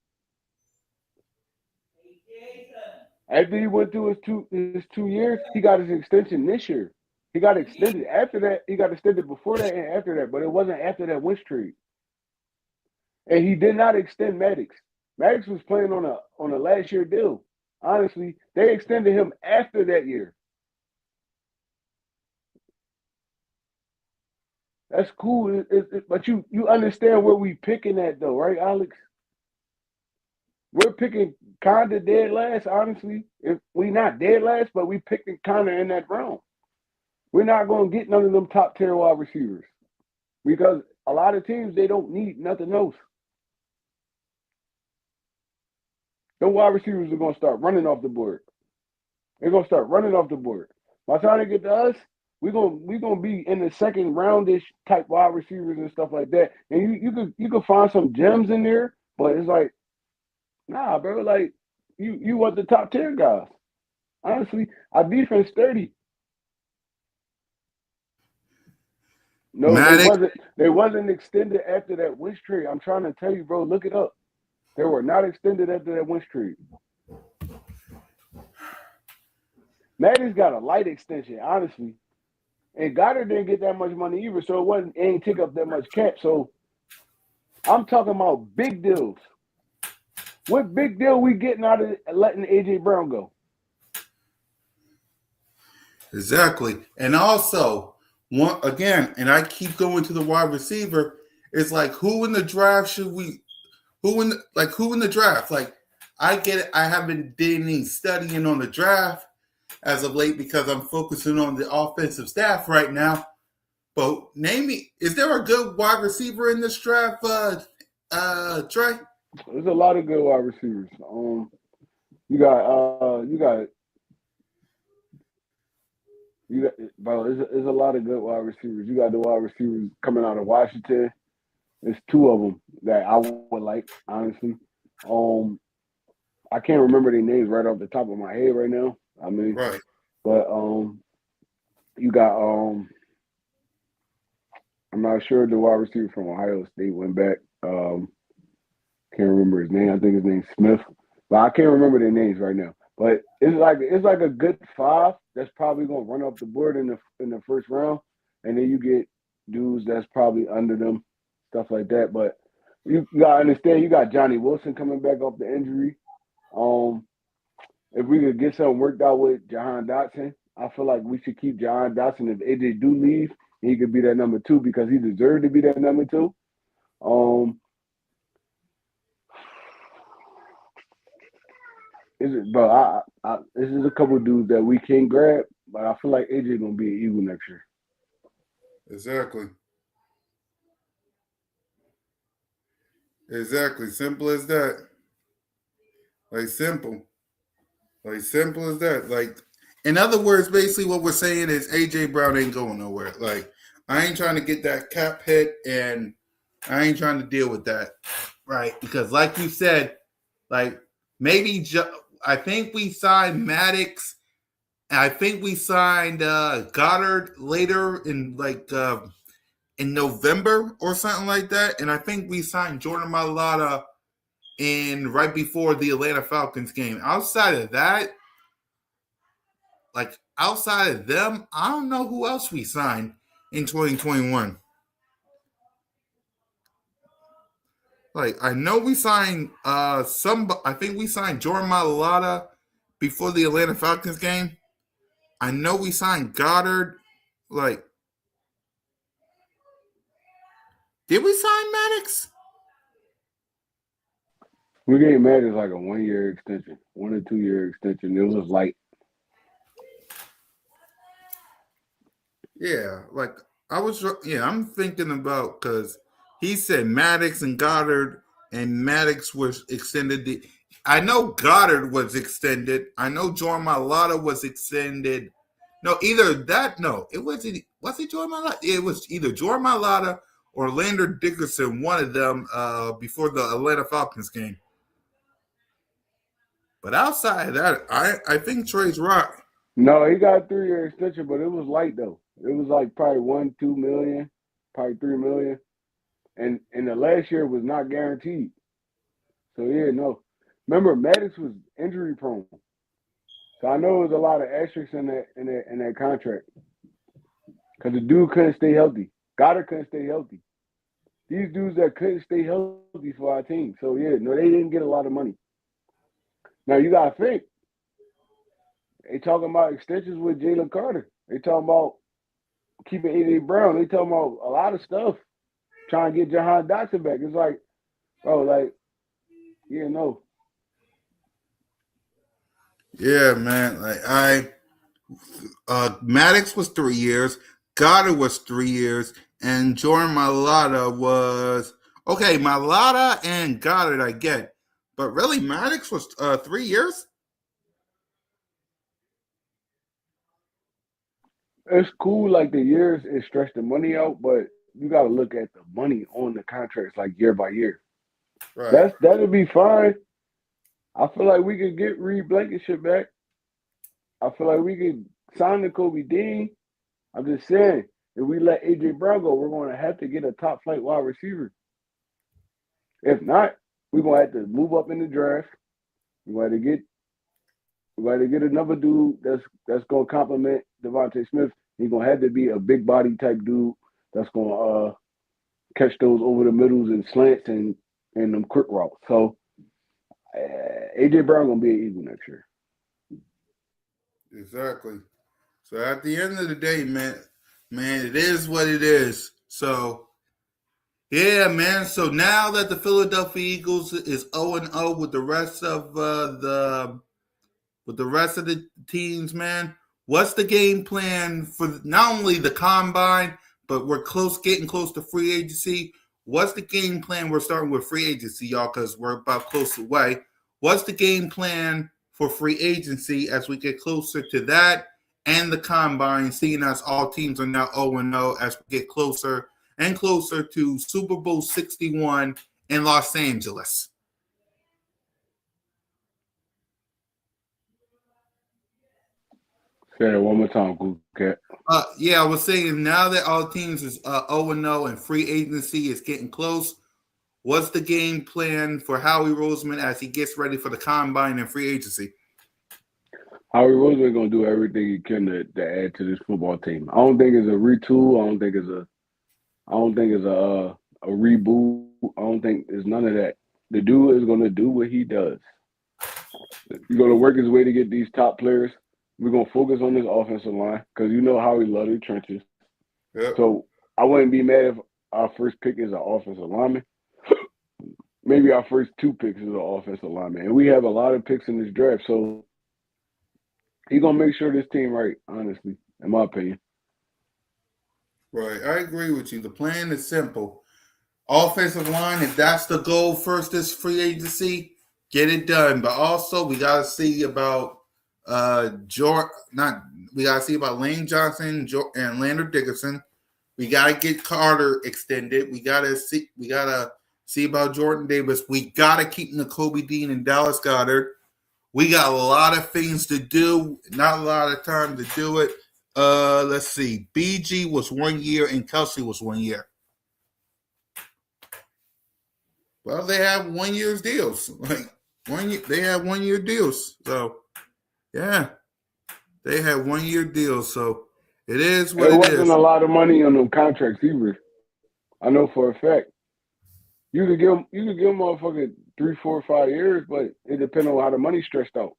After he went through his 2 years, he got his extension this year. He got extended after that. He got extended before that and after that, but it wasn't after that Wentz trade. And he did not extend Maddox. Maddox was playing on a last year deal. Honestly, they extended him after that year. That's cool, but you understand where we picking at though, right, Alex? We're picking kind of dead last, honestly. If we not dead last, but we picking kind of in that round. We're not going to get none of them top tier wide receivers because a lot of teams, they don't need nothing else. The wide receivers are going to start running off the board. They're going to start running off the board. By the time they get to us, we're gonna be in the second roundish type wide receivers and stuff like that. And you could find some gems in there, but it's like, nah, bro. Like you want the top tier guys. Honestly, our defense 30. No, they wasn't extended after that Wentz trade. I'm trying to tell you, bro. Look it up. They were not extended after that Wentz trade. Madden's got a light extension, honestly. And Goddard didn't get that much money either, so it ain't take up that much cap. So I'm talking about big deals. What big deal we getting out of letting AJ Brown go? Exactly. And also, and I keep going to the wide receiver, it's like who in the draft who in the draft? Like I get it, I haven't done any studying on the draft as of late because I'm focusing on the offensive staff right now. But name me, is there a good wide receiver in this draft, Trey? There's a lot of good wide receivers. There's a lot of good wide receivers. You got the wide receivers coming out of Washington. There's two of them that I would like, honestly. I can't remember their names right off the top of my head right now. I mean, right. But you got I'm not sure the wide receiver from Ohio State went back. Can't remember his name. I think his name's Smith, but I can't remember their names right now. But it's like a good 5 that's probably gonna run off the board in the first round, and then you get dudes that's probably under them, stuff like that. But you gotta understand, you got Johnny Wilson coming back off the injury. If we could get something worked out with Jahan Dotson, I feel like we should keep Jahan Dotson. If AJ do leave, he could be that number 2 because he deserved to be that number 2. This is a couple of dudes that we can grab, but I feel like AJ gonna be an Eagle next year. Exactly. Simple as that. Simple as that. Like, in other words, basically what we're saying is AJ Brown ain't going nowhere. Like, I ain't trying to get that cap hit, and I ain't trying to deal with that, right? Because, like you said, like maybe I think we signed Maddox. I think we signed Goddard later in in November or something like that, and I think we signed Jordan Mailata in right before the Atlanta Falcons game. Outside of that, outside of them, I don't know who else we signed in 2021. I know we signed I think we signed Jordan Mailata before the Atlanta Falcons game. I know we signed Goddard. Did we sign Maddox? We gave Maddox like a 1 year extension, 1 or 2 year extension. It was light. Yeah, I'm thinking about because he said Maddox and Goddard, and Maddox was extended. I know Goddard was extended. I know Jordan Mailata was extended. No, either that. No, it wasn't. Was it Jordan Mailata? It was either Jordan Mailata or Lander Dickerson. One of them before the Atlanta Falcons game. But outside of that, I think Trey's right. No, he got a 3 year extension, but it was light though. It was like probably 1, 2 million, probably 3 million. And the last year was not guaranteed. So yeah, no. Remember, Maddox was injury prone. So I know it was a lot of asterisks in that contract. Because the dude couldn't stay healthy. Goddard couldn't stay healthy. These dudes that couldn't stay healthy for our team. So yeah, no, they didn't get a lot of money. Now you gotta think. They talking about extensions with Jalen Carter. They talking about keeping A.J. Brown. They talking about a lot of stuff. Trying to get Jahan Dotson back. It's like, bro, yeah, no. Yeah, man. Maddox was 3 years, Goddard was 3 years, and Jordan Mailata was okay. Mailata and Goddard, I get, but really, Maddox was 3 years. It's cool, like the years it stretched the money out, but you got to look at the money on the contracts like year by year. Right. That'll be fine. I feel like we could get Reed Blankenship back. I feel like we could sign the Kobe Dean. I'm just saying, if we let A.J. Brown go, we're going to have to get a top flight wide receiver. If not, we're going to have to move up in the draft. We're going to get another dude that's going to complement Devontae Smith. He's going to have to be a big body type dude that's going to catch those over the middles and slants and them quick routes. So A.J. Brown going to be an Eagle next year. Exactly. So at the end of the day, man, it is what it is. So yeah, man. So now that the Philadelphia Eagles is 0-0 with the rest of the teams, man, what's the game plan for not only the combine, but we're getting close to free agency. What's the game plan? We're starting with free agency, y'all, because we're about close away. What's the game plan for free agency as we get closer to that and the combine, seeing as all teams are now 0-0 as we get closer and closer to Super Bowl 61 in Los Angeles? Say that one more time, Google Cat. Yeah, I was saying now that all teams is 0-0 and free agency is getting close, what's the game plan for Howie Roseman as he gets ready for the combine and free agency? Howie Roseman going to do everything he can to add to this football team. I don't think it's a retool. I don't think it's a reboot. I don't think it's none of that. The dude is going to do what he does. He's going to work his way to get these top players. We're going to focus on this offensive line because you know how we love the trenches. Yep. So I wouldn't be mad if our first pick is an offensive lineman. Maybe our first 2 picks is an offensive lineman. And we have a lot of picks in this draft. So he's going to make sure this team right, honestly, in my opinion. Right. I agree with you. The plan is simple. Offensive line, if that's the goal first this free agency, get it done. But also we got to see about Lane Johnson and Lander Dickerson. We got to get Carter extended. We got to see about Jordan Davis. We got to keep Nakobe Dean and Dallas Goedert. We got a lot of things to do, not a lot of time to do it. Let's see. BG was 1 year and Kelsey was 1 year. Well, they have 1 year's deals. Like 1 year, they have 1 year deals. So yeah, they have 1 year deals. So it is what It it wasn't is. a lot of money on them contracts either. I know for a fact. You could give motherfucker 3, 4, 5 years, but it depends on how the money's stretched out.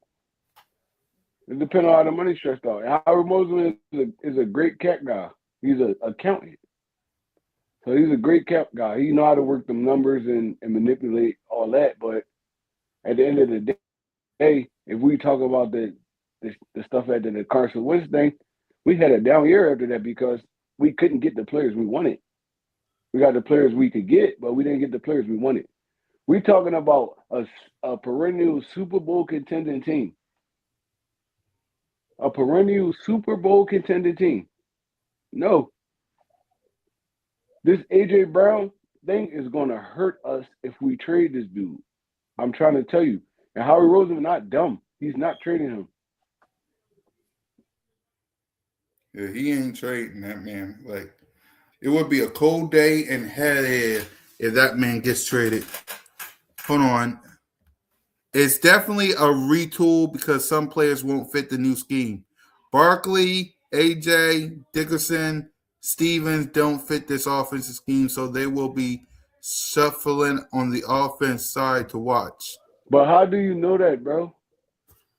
It depends on how the money's stretched out. And Howard Mosley is a great cap guy. He's an accountant. So he's a great cap guy. He know how to work them numbers and manipulate all that. But at the end of the day, if we talk about the stuff after the Carson Wentz thing, we had a down year after that because we couldn't get the players we wanted. We got the players we could get, but we didn't get the players we wanted. We talking about a perennial Super Bowl contending team. A perennial Super Bowl contending team. No. This A.J. Brown thing is going to hurt us if we trade this dude. I'm trying to tell you. And Howie Roseman not dumb. He's not trading him. Yeah, he ain't trading that man. Like it would be a cold day in hell if that man gets traded. Hold on. It's definitely a retool because some players won't fit the new scheme. Barkley, AJ, Dickerson, Stevens don't fit this offensive scheme, so they will be shuffling on the offense side to watch. But how do you know that, bro?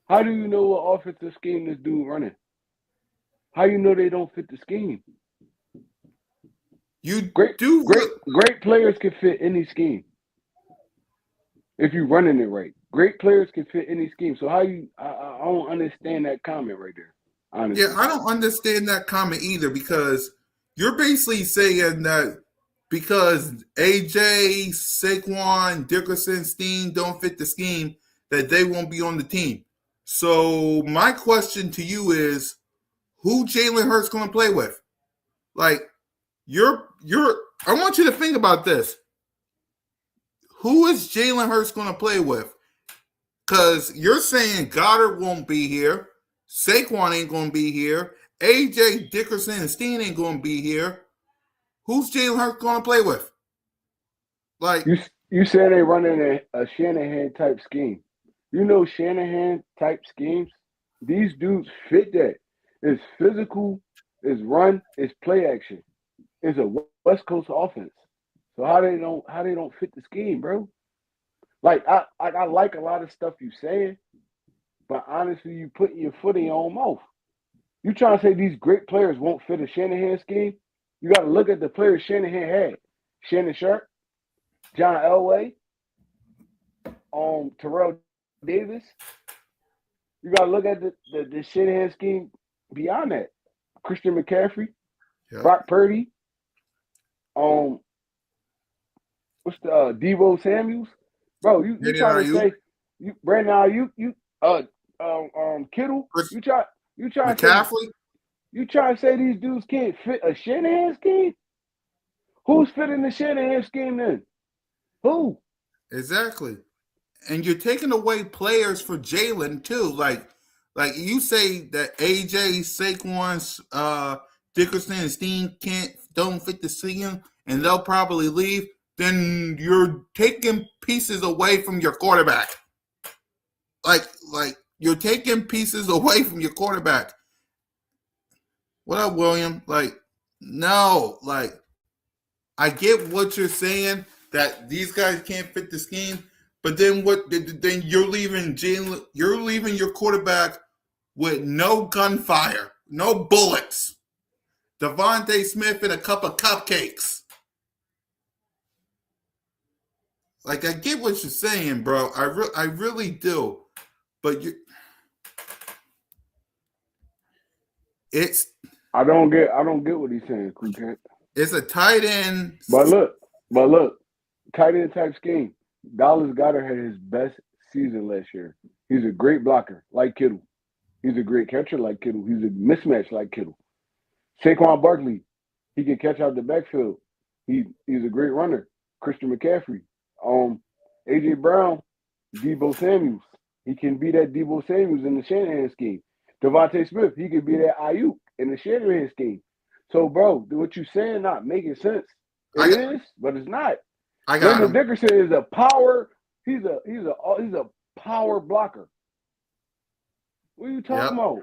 How do you know what offensive scheme this dude running? How you know they don't fit the scheme? You Great do great players can fit any scheme. If you're running it right. Great players can fit any scheme. So how you I don't understand that comment right there. Honestly. Yeah, I don't understand that comment either because you're basically saying that because AJ, Saquon, Dickerson, Steen don't fit the scheme, that they won't be on the team. So my question to you is, who Jalen Hurts going to play with? Like, I want you to think about this. Who is Jalen Hurts going to play with? Because you're saying Goddard won't be here. Saquon ain't going to be here. AJ, Dickerson, and Steen ain't going to be here. Who's Jalen Hurts going to play with? Like you said they running a Shanahan type scheme. You know Shanahan type schemes. These dudes fit that. It's physical. It's run. It's play action. It's a West Coast offense. So how they don't fit the scheme, bro? Like I like a lot of stuff you saying, but honestly, you putting your foot in your own mouth. You trying to say these great players won't fit a Shanahan scheme? You got to look at the players Shanahan had: Shannon Sharp, John Elway, Terrell Davis. You got to look at the Shanahan scheme beyond that: Christian McCaffrey, Brock Purdy, what's the Debo Samuels? Bro, you trying to say right now you Kittle? You trying McCaffrey? You trying to say these dudes can't fit a Shanahan scheme? Who's fitting the Shanahan scheme then? Who? Exactly. And you're taking away players for Jalen too. Like you say that AJ, Saquon, Dickerson, and Steen don't fit the scheme, and they'll probably leave. Then you're taking pieces away from your quarterback. Like you're taking pieces away from your quarterback. What up, William? Like, no, like I get what you're saying that these guys can't fit the scheme, but then what? Then you're leaving Jalen. You're leaving your quarterback with no gunfire, no bullets. Devontae Smith and a cup of cupcakes. Like I get what you're saying, bro. I really do, but I don't get what he's saying, Cool Cat. It's a tight end. But look, tight end type scheme. Dallas Goedert had his best season last year. He's a great blocker, like Kittle. He's a great catcher, like Kittle. He's a mismatch, like Kittle. Saquon Barkley, he can catch out the backfield. He's a great runner. Christian McCaffrey. AJ Brown, Debo Samuels. He can be that Debo Samuels in the Shanahan scheme. Devontae Smith, he can be that Ayuk in the Shanahan scheme. So, bro, what you saying not making sense. I It got, is, but it's not. I got Landon him. Dickerson is a power. He's a power blocker. What are you Yep. talking about?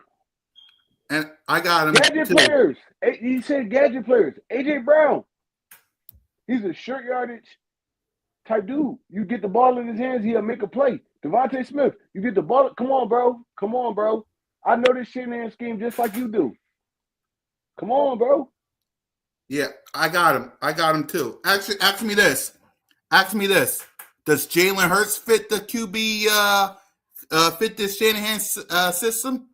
And I got him Gadget too. players. He said gadget players. AJ Brown. He's a short yardage type dude. You get the ball in his hands, he'll make a play. Devontae Smith, you get the ball. Come on, bro. Come on, bro. I know this Shanahan scheme just like you do. Come on, bro. Yeah, I got him. I got him too. Actually, ask me this. Ask me this. Does Jalen Hurts fit the QB fit this Shanahan system?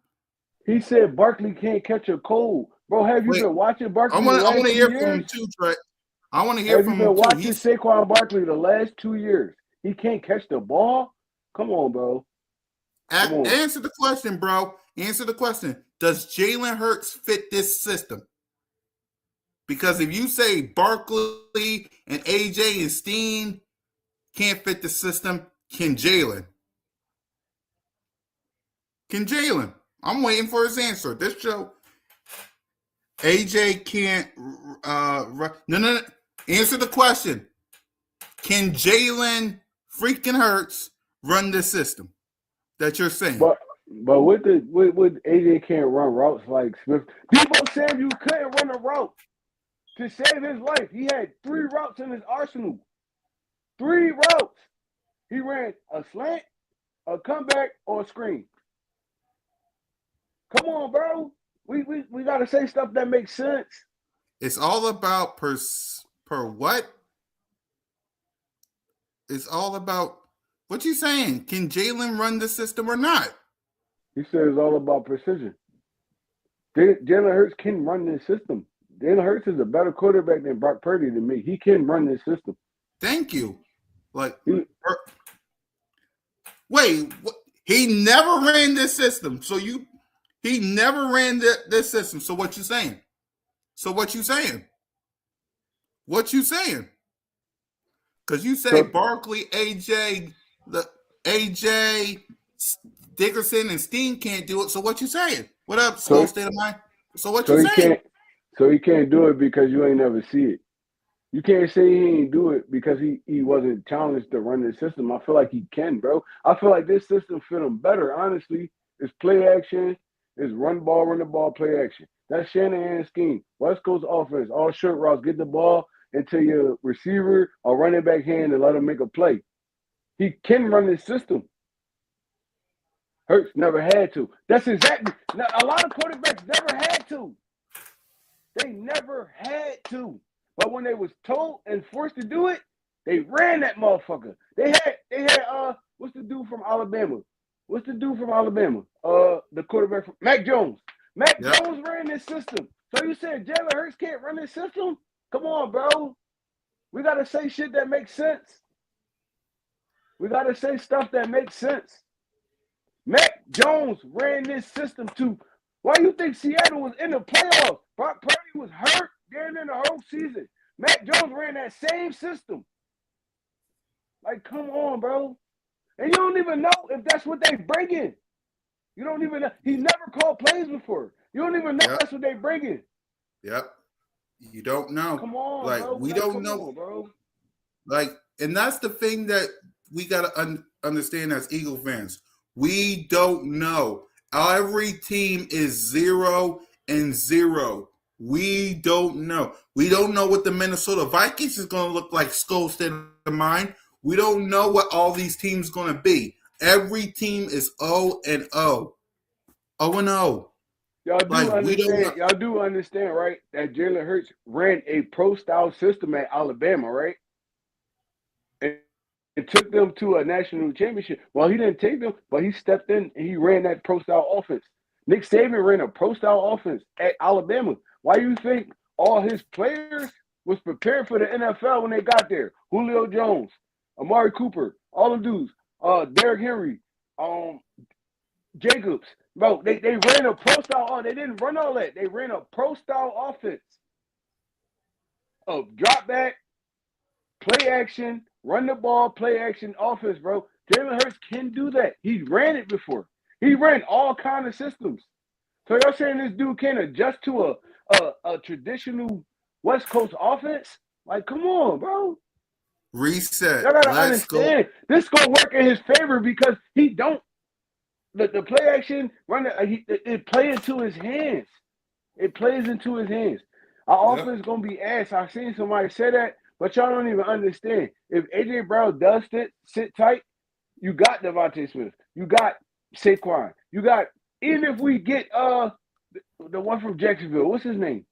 He said Barkley can't catch a cold. Bro, have you Wait, been watching I Barkley the want last to 2 hear from him years? too, Trey. I want to hear Have you from been him too. watching Saquon Barkley the last 2 years? He can't catch the ball? Come on, bro. Come on. Answer the question, bro. Answer the question. Does Jalen Hurts fit this system? Because if you say Barkley and AJ and Steen can't fit the system, can Jalen? Can Jalen? I'm waiting for his answer. This show, AJ can't. No. Answer the question. Can Jalen freaking Hurts run this system that you're saying? But with AJ can't run routes like Smith. Debo Samuel couldn't run a route to save his life. He had 3 routes in his arsenal. 3 routes. He ran a slant, a comeback, or a screen. Come on, bro. We gotta say stuff that makes sense. It's all about per what? It's all about what you saying. Can Jalen run the system or not? He said it's all about precision. Jalen Hurts can run this system. Jalen Hurts is a better quarterback than Brock Purdy to me. He can run this system. Thank you. Like, wait, he never ran this system. He never ran this system. So what you saying? What you saying? Because you say Barkley, AJ Dickerson, and Steen can't do it. So what you saying? What up, Skull State of Mind? So what you saying? So he can't do it because you ain't never see it. You can't say he ain't do it because he wasn't challenged to run this system. I feel like he can, bro. I feel like this system fit him better, honestly. It's play action. It's run the ball, play action. That's Shanahan's scheme. West Coast offense, all short routes, get the ball into your receiver or running back hand and let him make a play. He can run this system. Hurts never had to. That's exactly. Now, a lot of quarterbacks never had to. They never had to. But when they was told and forced to do it, they ran that motherfucker. They had what's the dude from Alabama? The quarterback from Mac Jones. Mac Jones ran this system. So you said Jalen Hurts can't run this system? Come on, bro. We gotta say shit that makes sense. We gotta say stuff that makes sense. Mac Jones ran this system too. Why do you think Seattle was in the playoffs? Brock Purdy was hurt during the whole season. Mac Jones ran that same system. Like, come on, bro. And you don't even know if that's what they bringing. You don't even know. He never called plays before. You don't even know that's what they bringing. Yep. You don't know. Come on, like, bro. We don't know. On, bro. Like, and that's the thing that we got to understand as Eagle fans. We don't know. Every team is 0-0. We don't know. We don't know what the Minnesota Vikings is going to look like, Skull State of Mind. We don't know what all these teams going to be. Every team is 0-0. 0-0. Y'all do understand, right, that Jalen Hurts ran a pro-style system at Alabama, right? It took them to a national championship. Well, he didn't take them, but he stepped in and he ran that pro-style offense. Nick Saban ran a pro-style offense at Alabama. Why do you think all his players was prepared for the NFL when they got there? Julio Jones, Amari Cooper, all the dudes, Derrick Henry, Jacobs. Bro, they ran a pro-style. They didn't run all that. They ran a pro-style offense of drop back, play action, run the ball, play action offense, bro. Jalen Hurts can do that. He ran it before. He ran all kind of systems. So y'all saying this dude can't adjust to a traditional West Coast offense? Like, come on, bro. Reset. Y'all gotta Let's go. understand. This gonna work in his favor because he don't the play action run it plays into his hands. It plays into his hands. Our Yep. offense gonna be ass. I seen somebody say that, but y'all don't even understand. If AJ Brown does sit tight, you got Devontae Smith, you got Saquon, you got even if we get the one from Jacksonville, what's his name?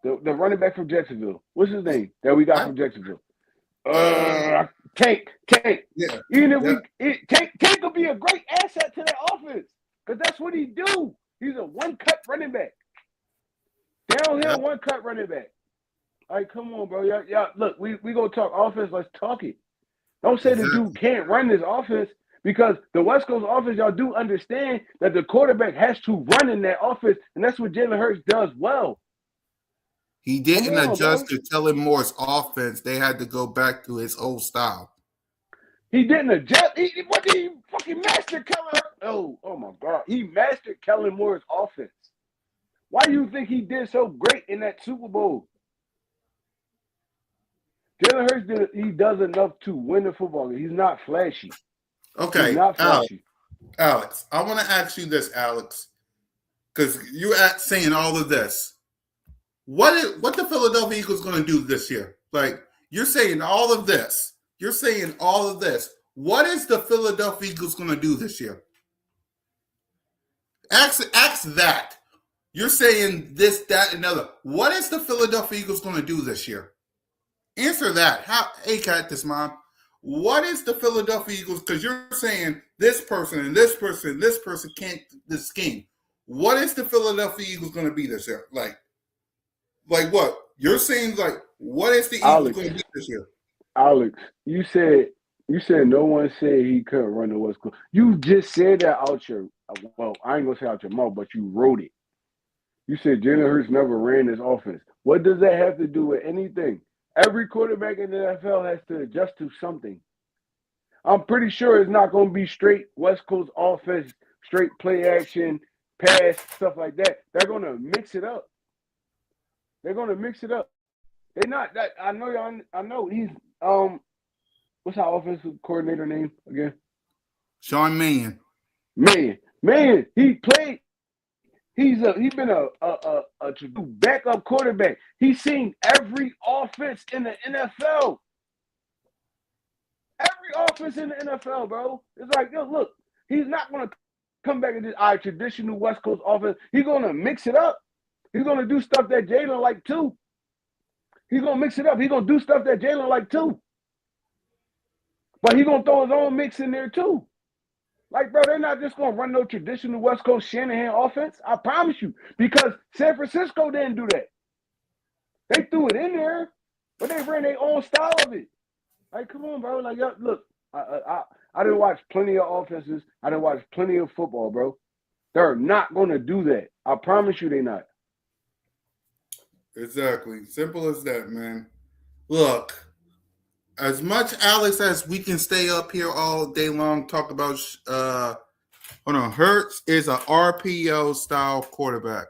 The running back from Jacksonville, what's his name that we got from Jacksonville? Tank. Yeah. Even if Tank will be a great asset to that offense because that's what he do. He's a one-cut running back. Downhill one-cut running back. Like, come on, bro. Y'all, look, we gonna talk offense. Let's talk it. Don't say the dude can't run this offense because the West Coast offense, y'all do understand that the quarterback has to run in that offense, and that's what Jalen Hurts does well. He didn't adjust to Kellen Moore's offense. They had to go back to his old style. He didn't adjust. What did he fucking master Kellen? Oh my God. He mastered Kellen Moore's offense. Why do you think he did so great in that Super Bowl? Jalen Hurts he does enough to win the football game. He's not flashy. Okay, He's not flashy. Alex, I want to ask you this, Alex, because you're saying all of this. What the Philadelphia Eagles going to do this year? Like, you're saying all of this. You're saying all of this. What is the Philadelphia Eagles going to do this year? Ask that. You're saying this, that, and other. What is the Philadelphia Eagles going to do this year? Answer that. Hey, Cat, this mom. What is the Philadelphia Eagles? Because you're saying this person and this person and this person can't this scheme. What is the Philadelphia Eagles going to be this year? Like what? You're saying like what is the Eagles going to be this year? Alex, you said no one said he couldn't run the West Coast. You just said that out your I ain't gonna say out your mouth, but you wrote it. You said Jalen Hurts never ran this offense. What does that have to do with anything? Every quarterback in the NFL has to adjust to something. I'm pretty sure it's not going to be straight West Coast offense, straight play action, pass, stuff like that. They're going to mix it up. They're not that. I know y'all. I know he's what's our offensive coordinator name again? Sean Mannion. Man, he played. He's been a backup quarterback. He's seen every offense in the NFL. Every offense in the NFL, bro. It's like, yo, look, he's not going to come back into our traditional West Coast offense. He's going to mix it up. He's going to do stuff that Jalen like too. He's going to mix it up. He's going to do stuff that Jalen like too. But he's going to throw his own mix in there too. Like, bro, they're not just going to run no traditional West Coast Shanahan offense. I promise you. Because San Francisco didn't do that. They threw it in there, but they ran their own style of it. Like, come on, bro. Like, look, I didn't watch plenty of offenses. I didn't watch plenty of football, bro. They're not going to do that. I promise you they're not. Exactly. Simple as that, man. Look. As much, Alex, as we can stay up here all day long, talk about Hurts is an RPO style quarterback.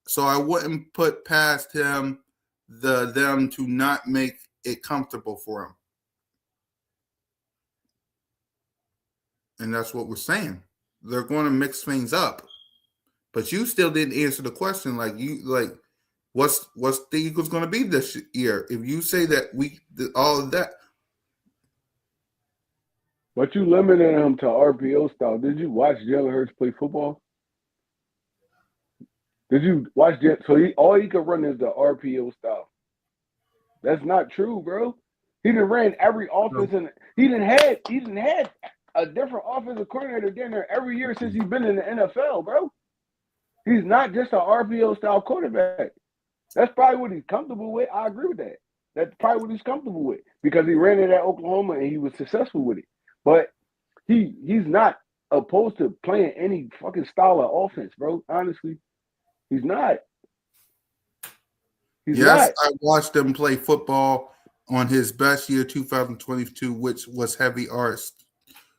So I wouldn't put past him them to not make it comfortable for him. And that's what we're saying. They're going to mix things up. But you still didn't answer the question what's the Eagles going to be this year? If you say that all of that. But you limited him to RPO style. Did you watch Jalen Hurts play football? Did you watch that? So all he could run is the RPO style. That's not true, bro. He done ran every offense and he done had a different offensive coordinator down there every year since he's been in the NFL, bro. He's not just an RPO style quarterback. That's probably what he's comfortable with. I agree with that. That's probably what he's comfortable with because he ran it at Oklahoma and he was successful with it. But he's not opposed to playing any fucking style of offense, bro. Honestly, he's not. He's not. I watched him play football on his best year, 2022, which was heavy arts.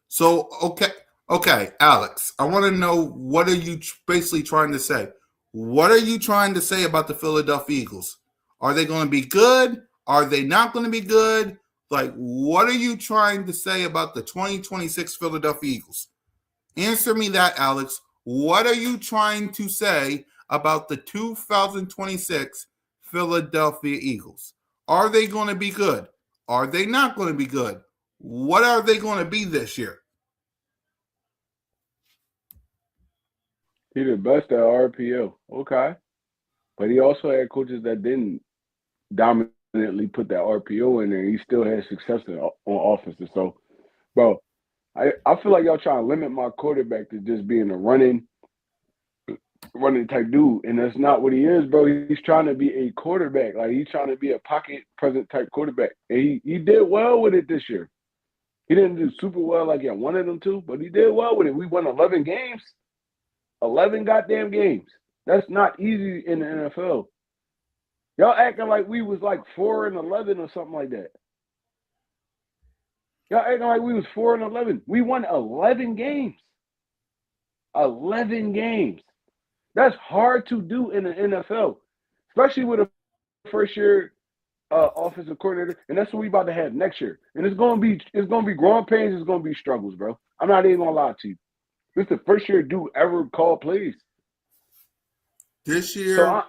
So, okay, Okay, Alex, I want to know, what are you basically trying to say? What are you trying to say about the Philadelphia Eagles? Are they going to be good? Are they not going to be good? Like, what are you trying to say about the 2026 Philadelphia Eagles? Answer me that, Alex. What are you trying to say about the 2026 Philadelphia Eagles? Are they going to be good? Are they not going to be good? What are they going to be this year? He the best at RPO. Okay. But he also had coaches that didn't dominantly put that RPO in there. He still had success on offenses. So, bro, I feel like y'all trying to limit my quarterback to just being a running type dude, and that's not what he is, bro. He's trying to be a quarterback. Like, he's trying to be a pocket present type quarterback, and he did well with it this year. He didn't do super well like I wanted him to, but he did well with it. We won 11 games, 11 goddamn games. That's not easy in the NFL. Y'all acting like we was like 4-11 or something like that. Y'all acting like we was 4-11. We won 11 games. 11 games. That's hard to do in the NFL, especially with a first-year offensive coordinator, and that's what we about to have next year. And it's gonna be growing pains. It's gonna be struggles, bro. I'm not even gonna lie to you. This is the first year dude ever called plays. This year,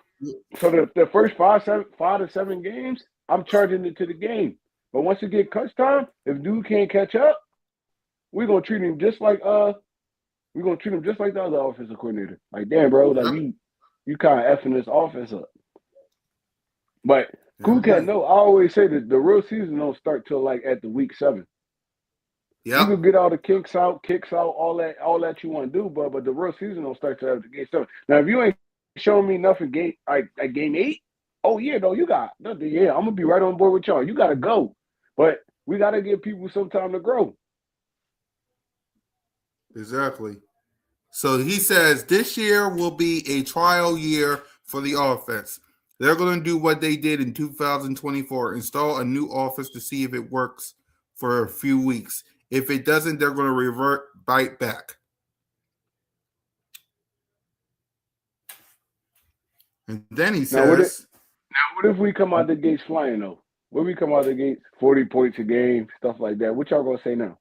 So the first 5 to 7 games, I'm charging it to the game. But once it get crunch time, if dude can't catch up, we're gonna treat him just like the other offensive coordinator. Like, damn, bro, like you kind of effing this offense up. But cool cat, no, I always say that the real season don't start till like at the week 7. You can get all the kicks out, all that you want to do, but the real season don't start till after game 7. Now, if you ain't showing me nothing game 8, oh yeah, no, I'm gonna be right on board with y'all. You gotta go, but we gotta give people some time to grow. Exactly. So he says this year will be a trial year for the offense. They're going to do what they did in 2024, install a new offense to see if it works for a few weeks. If it doesn't, they're going to bite back. And then he says, what if we come out the gates flying, though? When we come out the gates, 40 points a game, stuff like that, what y'all going to say now?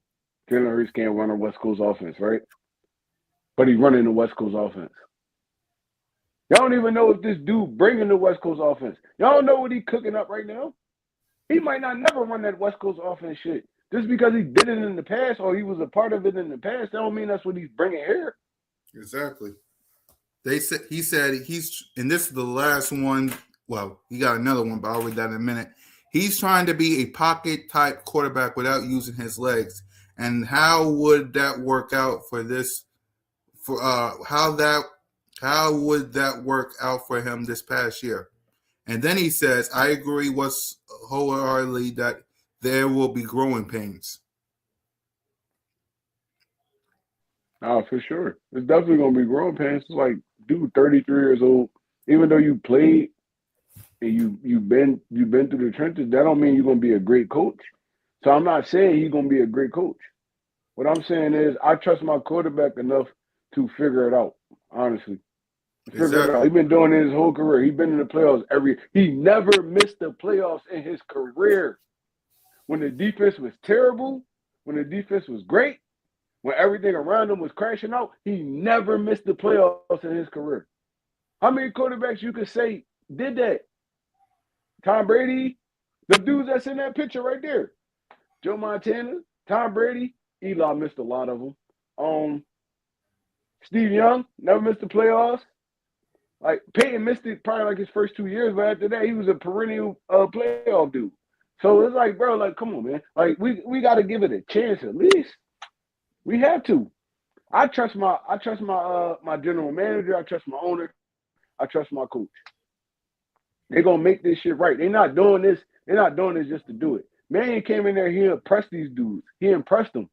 Jalen Hurts can't run a West Coast offense, right? But he's running the West Coast offense. Y'all don't even know if this dude bringing the West Coast offense. Y'all don't know what he's cooking up right now. He might not never run that West Coast offense shit. Just because he did it in the past or he was a part of it in the past, that don't mean that's what he's bringing here. Exactly. He said and this is the last one. Well, he got another one, but I'll read that in a minute. He's trying to be a pocket type quarterback without using his legs. And how would that work out for this? How would that work out for him this past year? And then he says, I agree wholeheartedly that there will be growing pains. Oh, for sure. It's definitely going to be growing pains. It's like, dude, 33 years old, even though you played and you've been through the trenches, that don't mean you're going to be a great coach. So I'm not saying he's going to be a great coach. What I'm saying is I trust my quarterback enough to figure it out, honestly. Figure it out. He's been doing it his whole career. He's been in the playoffs he never missed the playoffs in his career. When the defense was terrible, when the defense was great, when everything around him was crashing out, he never missed the playoffs in his career. How many quarterbacks you could say did that? Tom Brady, the dudes that's in that picture right there. Joe Montana, Tom Brady, Eli missed a lot of them. Steve Young never missed the playoffs. Like, Peyton missed it probably like his first 2 years, but after that, he was a perennial playoff dude. So it's like, bro, like, come on, man. Like, we got to give it a chance at least. We have to. I trust my general manager. I trust my owner. I trust my coach. They're gonna make this shit right. They're not doing this just to do it. Man came in there, he impressed these dudes. He impressed them.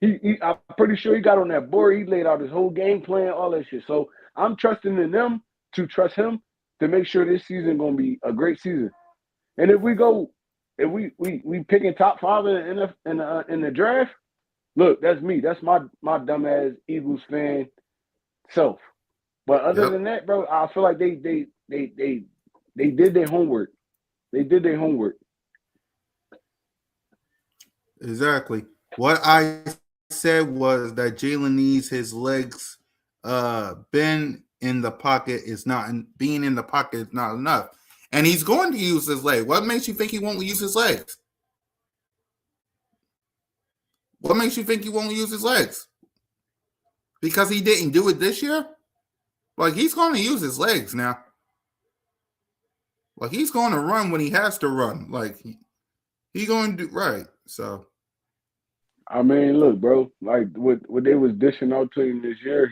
I'm pretty sure he got on that board. He laid out his whole game plan, all that shit. So I'm trusting in them to trust him to make sure this season gonna be a great season. And if we picking top 5 in the draft, Look, that's me. That's my dumbass Eagles fan self. But other Yep. than that, bro, I feel like they did their homework. They did their homework. Exactly. What I said was that Jalen needs his legs. Being in the pocket is not enough, and he's going to use his leg. What makes you think he won't use his legs? What makes you think he won't use his legs? Because he didn't do it this year? Like, he's going to use his legs now. Like, he's going to run when he has to run. Like, he going to do right. So, I mean, look, bro, like what they was dishing out to him this year,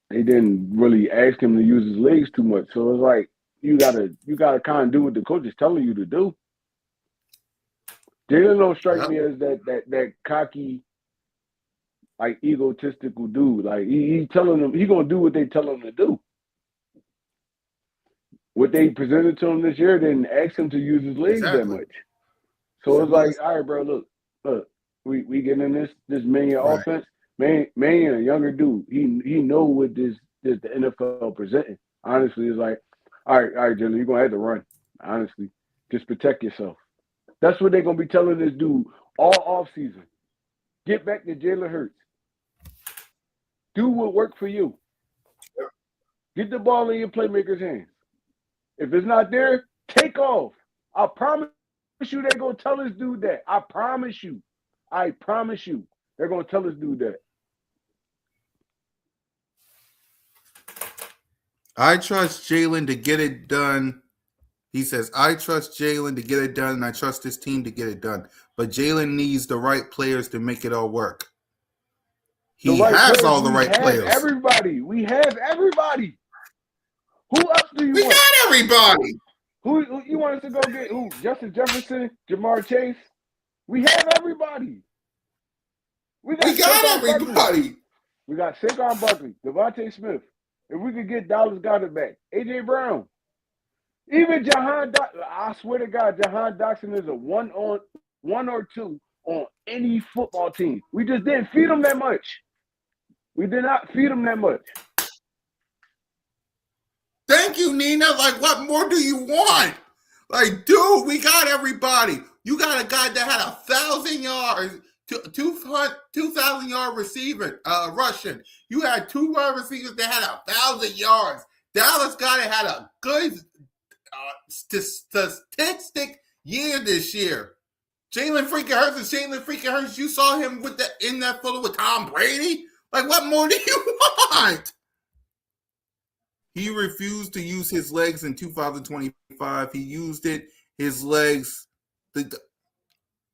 they didn't really ask him to use his legs too much. So it's like you gotta kind of do what the coach is telling you to do. Jalen don't strike me as that cocky, like egotistical dude. Like he telling them he gonna do what they tell him to do. What they presented to him this year didn't ask him to use his legs that exactly. much. So it's like, all right, bro, look, we getting in this Mannion Right. offense. Mannion, a younger dude, he know what this the NFL presenting. Honestly, it's like, all right, Jalen, you're gonna have to run. Honestly, just protect yourself. That's what they're gonna be telling this dude all offseason. Get back to Jalen Hurts. Do what worked for you. Get the ball in your playmaker's hands. If it's not there, take off. I promise you they're going to tell this dude that. I promise you. They're going to tell this dude that. I trust Jalen to get it done. He says, I trust Jalen to get it done, and I trust his team to get it done. But Jalen needs the right players to make it all work. He has all the right players. We have everybody. Who else do you want? We got everybody. Who you want us to go get? Who? Justin Jefferson, Jamar Chase. We have everybody. We got everybody. We got Saquon Barkley, Devontae Smith. If we could get Dallas Goedert back, AJ Brown, even I swear to God, Jahan Dotson is a one or two on any football team. We just didn't feed him that much. We did not feed him that much. Thank you, Nina. Like, what more do you want? Like, dude, we got everybody. You got a guy that had 1,000 yards, 2,000-yard rushing. You had two wide receivers that had 1,000 yards. Dallas Goedert had a good statistic year this year. Jalen freaking Hurts. You saw him in that photo with Tom Brady. Like, what more do you want? He refused to use his legs in 2025. He used his legs.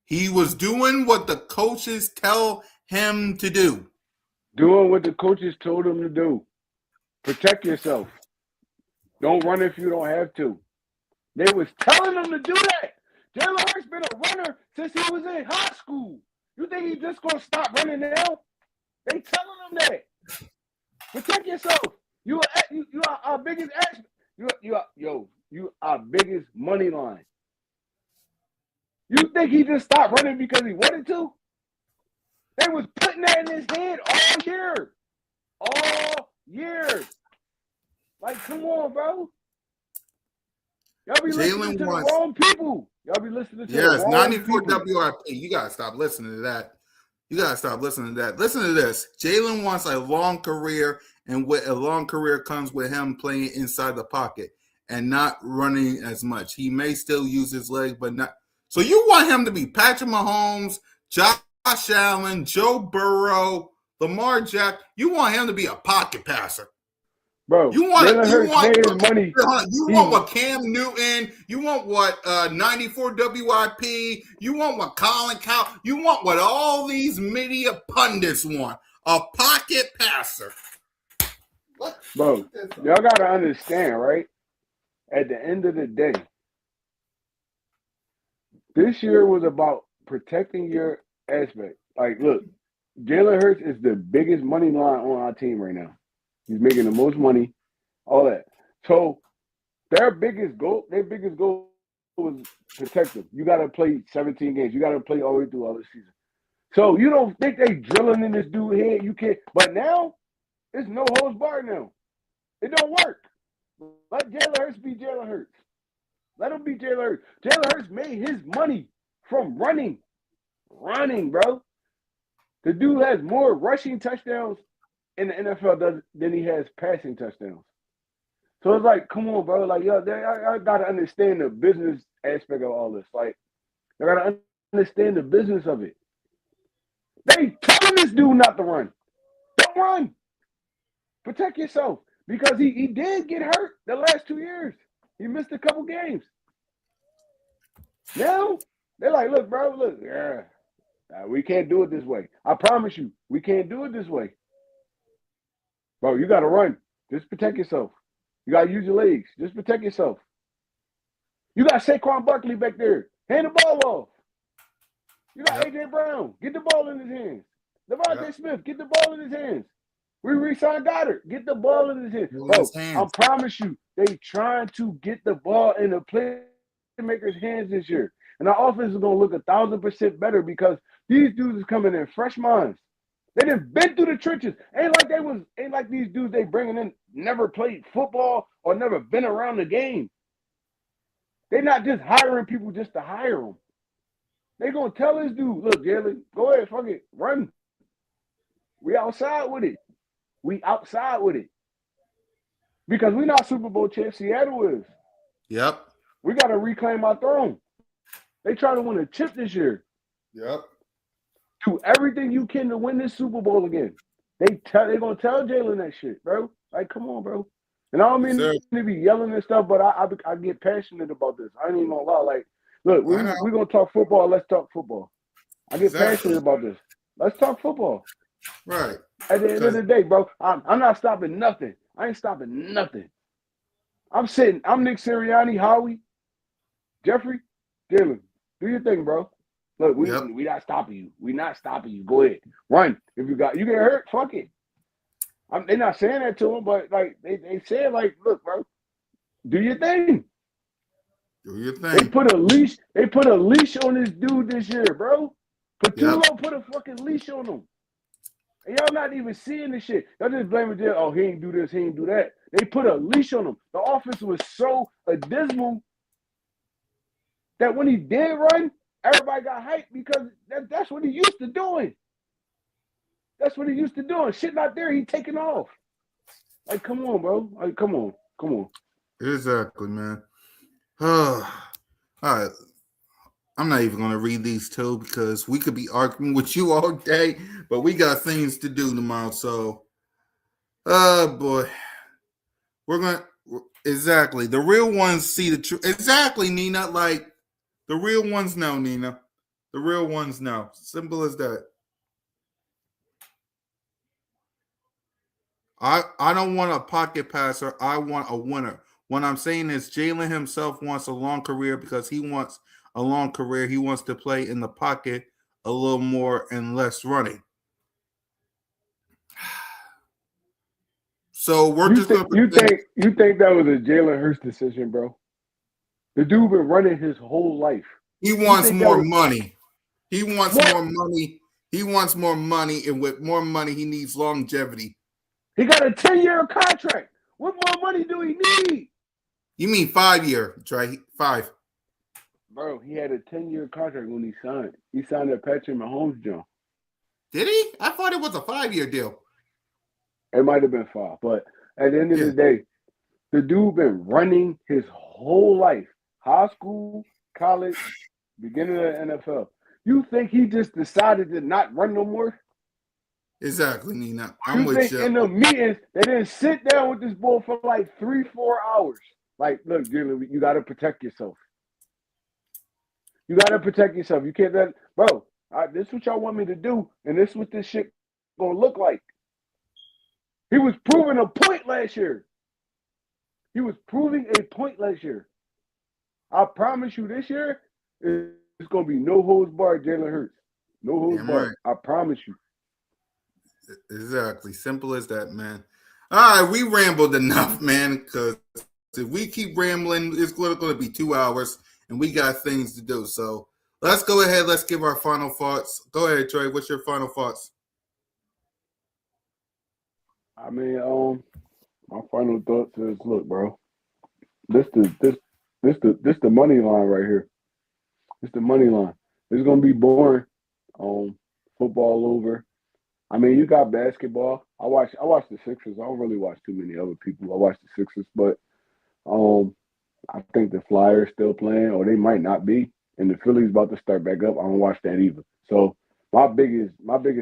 He was doing what the coaches tell him to do. Doing what the coaches told him to do. Protect yourself. Don't run if you don't have to. They was telling him to do that. Jalen Hurts been a runner since he was in high school. You think he's just going to stop running now? They telling him that. Protect yourself. You are our biggest action. You our biggest money line. You think he just stopped running because he wanted to? They was putting that in his head all year. All year. Like, come on, bro. Y'all be listening to the wrong people. Y'all be listening to the wrong 94 people. WRP. You got to stop listening to that. Listen to this. Jalen wants a long career, and with a long career comes with him playing inside the pocket and not running as much. He may still use his legs, but not. So you want him to be Patrick Mahomes, Josh Allen, Joe Burrow, Lamar Jackson. You want him to be a pocket passer. Bro, you want money. You want what Cam Newton, you want what 94 WIP, you want what Colin Cowell, you want what all these media pundits want. A pocket passer. Bro, y'all got to understand, right? At the end of the day, this year was about protecting your aspect. Like, look, Jalen Hurts is the biggest money line on our team right now. He's making the most money, all that. So their biggest goal was protect him. You got to play 17 games. You got to play all the way through all the season. So you don't think they drilling in this dude head? You can't. But now it's no holds barred now. It don't work. Let Jalen Hurts be Jalen Hurts. Let him be Jalen Hurts. Jalen Hurts made his money from running, bro. The dude has more rushing touchdowns in the NFL than he has passing touchdowns. So it's like, come on, bro. Like, yo, I gotta understand the business aspect of all this. Like, I gotta understand the business of it. They telling this dude not to run. Don't run. Protect yourself. Because he did get hurt the last 2 years. He missed a couple games. Now, they're like, look, bro, look, we can't do it this way. I promise you, we can't do it this way. Bro, you got to run. Just protect yourself. You got to use your legs. Just protect yourself. You got Saquon Barkley back there. Hand the ball off. You got A.J. Brown. Get the ball in his hands. Devontae Smith, get the ball in his hands. We re-signed Goddard. Get the ball in his hands. Bro, I promise you, they trying to get the ball in the playmakers' hands this year. And our offense is going to look 1,000% better because these dudes is coming in fresh minds. They done been through the trenches. Ain't like these dudes they bringing in never played football or never been around the game. They not just hiring people just to hire them. They going to tell this dude, look, Jalen, go ahead, fuck it, run. We outside with it. Because we not Super Bowl champs. Seattle is. Yep. We got to reclaim our throne. They try to win a chip this year. Yep. Do everything you can to win this Super Bowl again. They gonna tell Jalen that shit, bro. Like, come on, bro. And I don't mean to be yelling and stuff, but I get passionate about this. I ain't even gonna lie. Like, look, we're gonna talk football. Let's talk football. I get passionate about this. Let's talk football. Right. At the end of the day, bro, I'm not stopping nothing. I ain't stopping nothing. I'm Nick Sirianni, Howie, Jeffrey, Jalen. Do your thing, bro. Look, we not stopping you. We not stopping you. Go ahead. Run. If you get hurt, fuck it. They're not saying that to him, but like they said, like, look, bro, do your thing. Do your thing. They put a leash on this dude this year, bro. Patullo put a fucking leash on him. And y'all not even seeing this shit. Y'all just blaming Jalen. Oh, he ain't do this, he ain't do that. They put a leash on him. The offense was so abysmal that when he did run, everybody got hyped because that's what he used to doing. That's what he used to doing. Shit not there, he taking off. Like, come on, bro. Like, come on. Exactly, man. All right. I'm not even going to read these two because we could be arguing with you all day, but we got things to do tomorrow. So, boy. We're going to, exactly. The real ones see the truth. Exactly, Nina. Like, the real ones know, Nina. The real ones know. Simple as that. I don't want a pocket passer. I want a winner. What I'm saying is Jalen himself wants a long career because he wants a long career. He wants to play in the pocket a little more and less running. So we're you think that was a Jalen Hurts decision, bro? The dude been running his whole life. He wants more money. He wants more money. He wants more money, and with more money, he needs longevity. He got a 10-year contract. What more money do he need? You mean 5-year, right? 5. Bro, he had a 10-year contract when he signed. He signed a Patrick Mahomes joint. Did he? I thought it was a 5-year deal. It might have been 5, but at the end of the day, the dude been running his whole life. High school, college, beginning of the NFL. You think he just decided to not run no more? Exactly, Nina. I'm with think you. In the meetings, they didn't sit down with this boy for like 3-4 hours. Like, look, Jalen, you got to protect yourself. You got to protect yourself. You can't let, bro, this is what y'all want me to do, and this is what this shit going to look like. He was proving a point last year. I promise you this year, it's going to be no holds barred Jalen Hurts. No holds barred. Right. I promise you. Exactly. Simple as that, man. All right, we rambled enough, man, because if we keep rambling, it's going to be 2 hours, and we got things to do. So Let's go ahead. Let's give our final thoughts. Go ahead, Trey. What's your final thoughts? I mean, my final thoughts is, look, bro, this the money line right here. It's the money line. It's gonna be boring. Football over. I mean, you got basketball. I watch the Sixers. I don't really watch too many other people. I watch the Sixers, but I think the Flyers still playing, or they might not be. And the Phillies about to start back up. I don't watch that either. So my biggest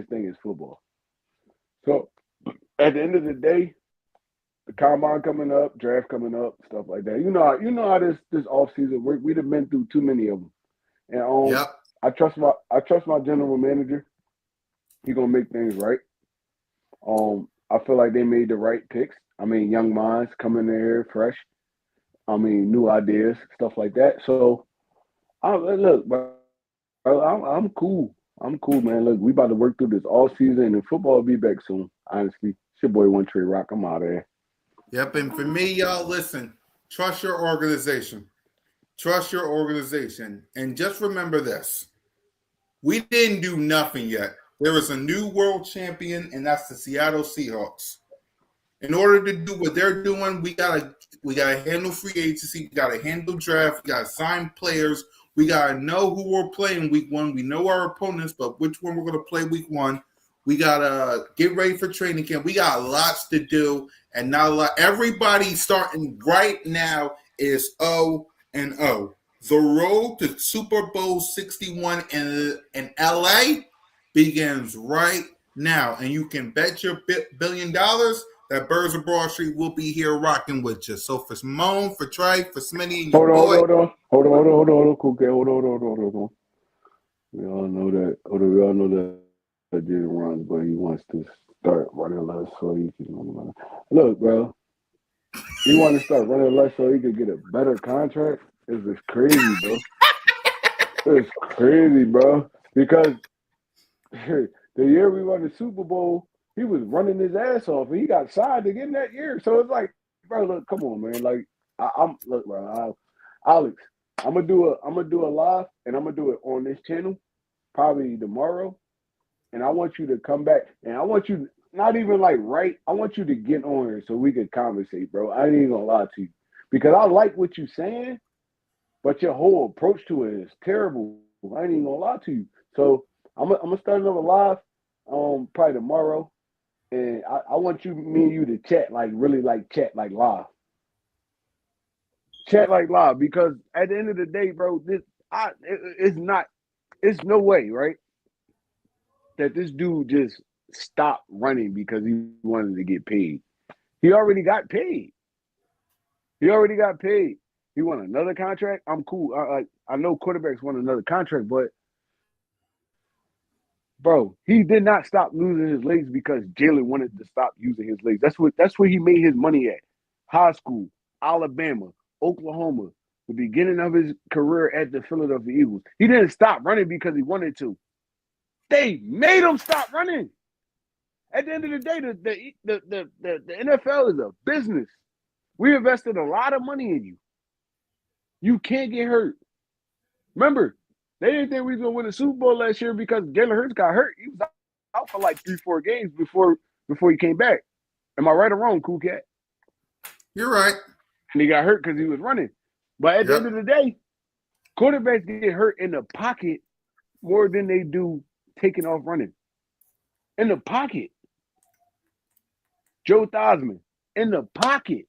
thing is football. So at the end of the day, the combine coming up, draft coming up, stuff like that. You know how this off season we'd have been through too many of them. And Yep. I trust my general manager. He gonna make things right. I feel like they made the right picks. I mean, young minds coming in here fresh. I mean, new ideas, stuff like that. So look, bro, I'm cool. I'm cool, man. Look, we about to work through this all season, and football will be back soon. Honestly, it's your boy One Tree Rock. I'm out of there. Yep. And for me, y'all, listen, trust your organization. Trust your organization. And just remember this. We didn't do nothing yet. There is a new world champion, and that's the Seattle Seahawks. In order to do what they're doing, we gotta handle free agency, we gotta handle draft, we gotta sign players, we gotta know who we're playing week one. We know our opponents, but which one we're gonna play week one. We gotta get ready for training camp. We got lots to do, and not a lot. Everybody starting right now is 0-0. The road to Super Bowl 61 in LA begins right now, and you can bet your $1 billion that Birds of Broad Street will be here rocking with you. So for Simone, for Trey, for Smitty, and your boy. Hold on, cool guy. Hold on. We all know that Jalen runs, but he wants to start running less so he can. Look, bro, he want to start running less so he could get a better contract. It's just crazy, bro. It's crazy, bro. Because the year we won the Super Bowl, he was running his ass off, and he got signed again that year. So it's like, bro, look, come on, man. Like, look, bro, Alex, I'm gonna do a live, and I'm gonna do it on this channel, probably tomorrow. And I want you to come back, and I want you not even like right. I want you to get on here so we can conversate, bro. I ain't gonna lie to you because I like what you're saying, but your whole approach to it is terrible. I ain't even gonna lie to you. So I'm gonna start another live, probably tomorrow, and I want me and you to chat like really like chat like live, because at the end of the day, bro, it's no way, right, that this dude just stopped running because he wanted to get paid. He already got paid. He won another contract. I'm cool. I know quarterbacks won another contract, but bro, he did not stop losing his legs because Jalen wanted to stop using his legs. That's where he made his money at. High school, Alabama, Oklahoma, the beginning of his career at the Philadelphia Eagles. He didn't stop running because he wanted to. They made him stop running. At the end of the day, the NFL is a business. We invested a lot of money in you. You can't get hurt. Remember, they didn't think we was gonna win the Super Bowl last year because Jalen Hurts got hurt. He was out for like 3-4 games before he came back. Am I right or wrong, Cool Cat? You're right. And he got hurt because he was running. But at the end of the day, quarterbacks get hurt in the pocket more than they do taking off running. In the pocket. Joe Theismann, in the pocket.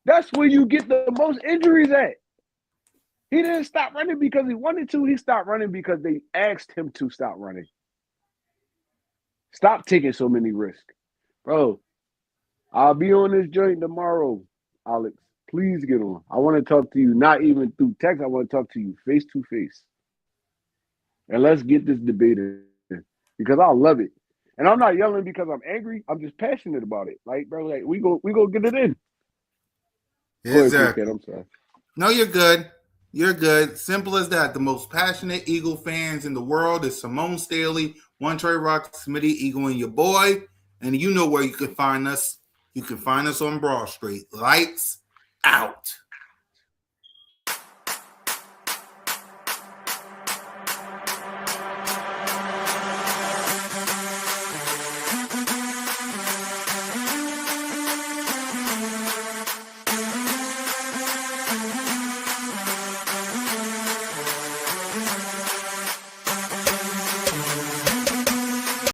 That's where you get the most injuries at. He didn't stop running because he wanted to. He stopped running because they asked him to stop running. Stop taking so many risks. Bro, I'll be on this joint tomorrow, Alex. Please get on. I want to talk to you, not even through text. I want to talk to you face to face. And let's get this debate in because I love it. And I'm not yelling because I'm angry. I'm just passionate about it. Like, bro, like we go get it in. Exactly. I'm sorry. No, you're good. You're good. Simple as that. The most passionate Eagle fans in the world is Simone Staley, One Trey Rock, Smitty, Eagle, and your boy. And you know where you can find us. You can find us on Broad Street. Lights out.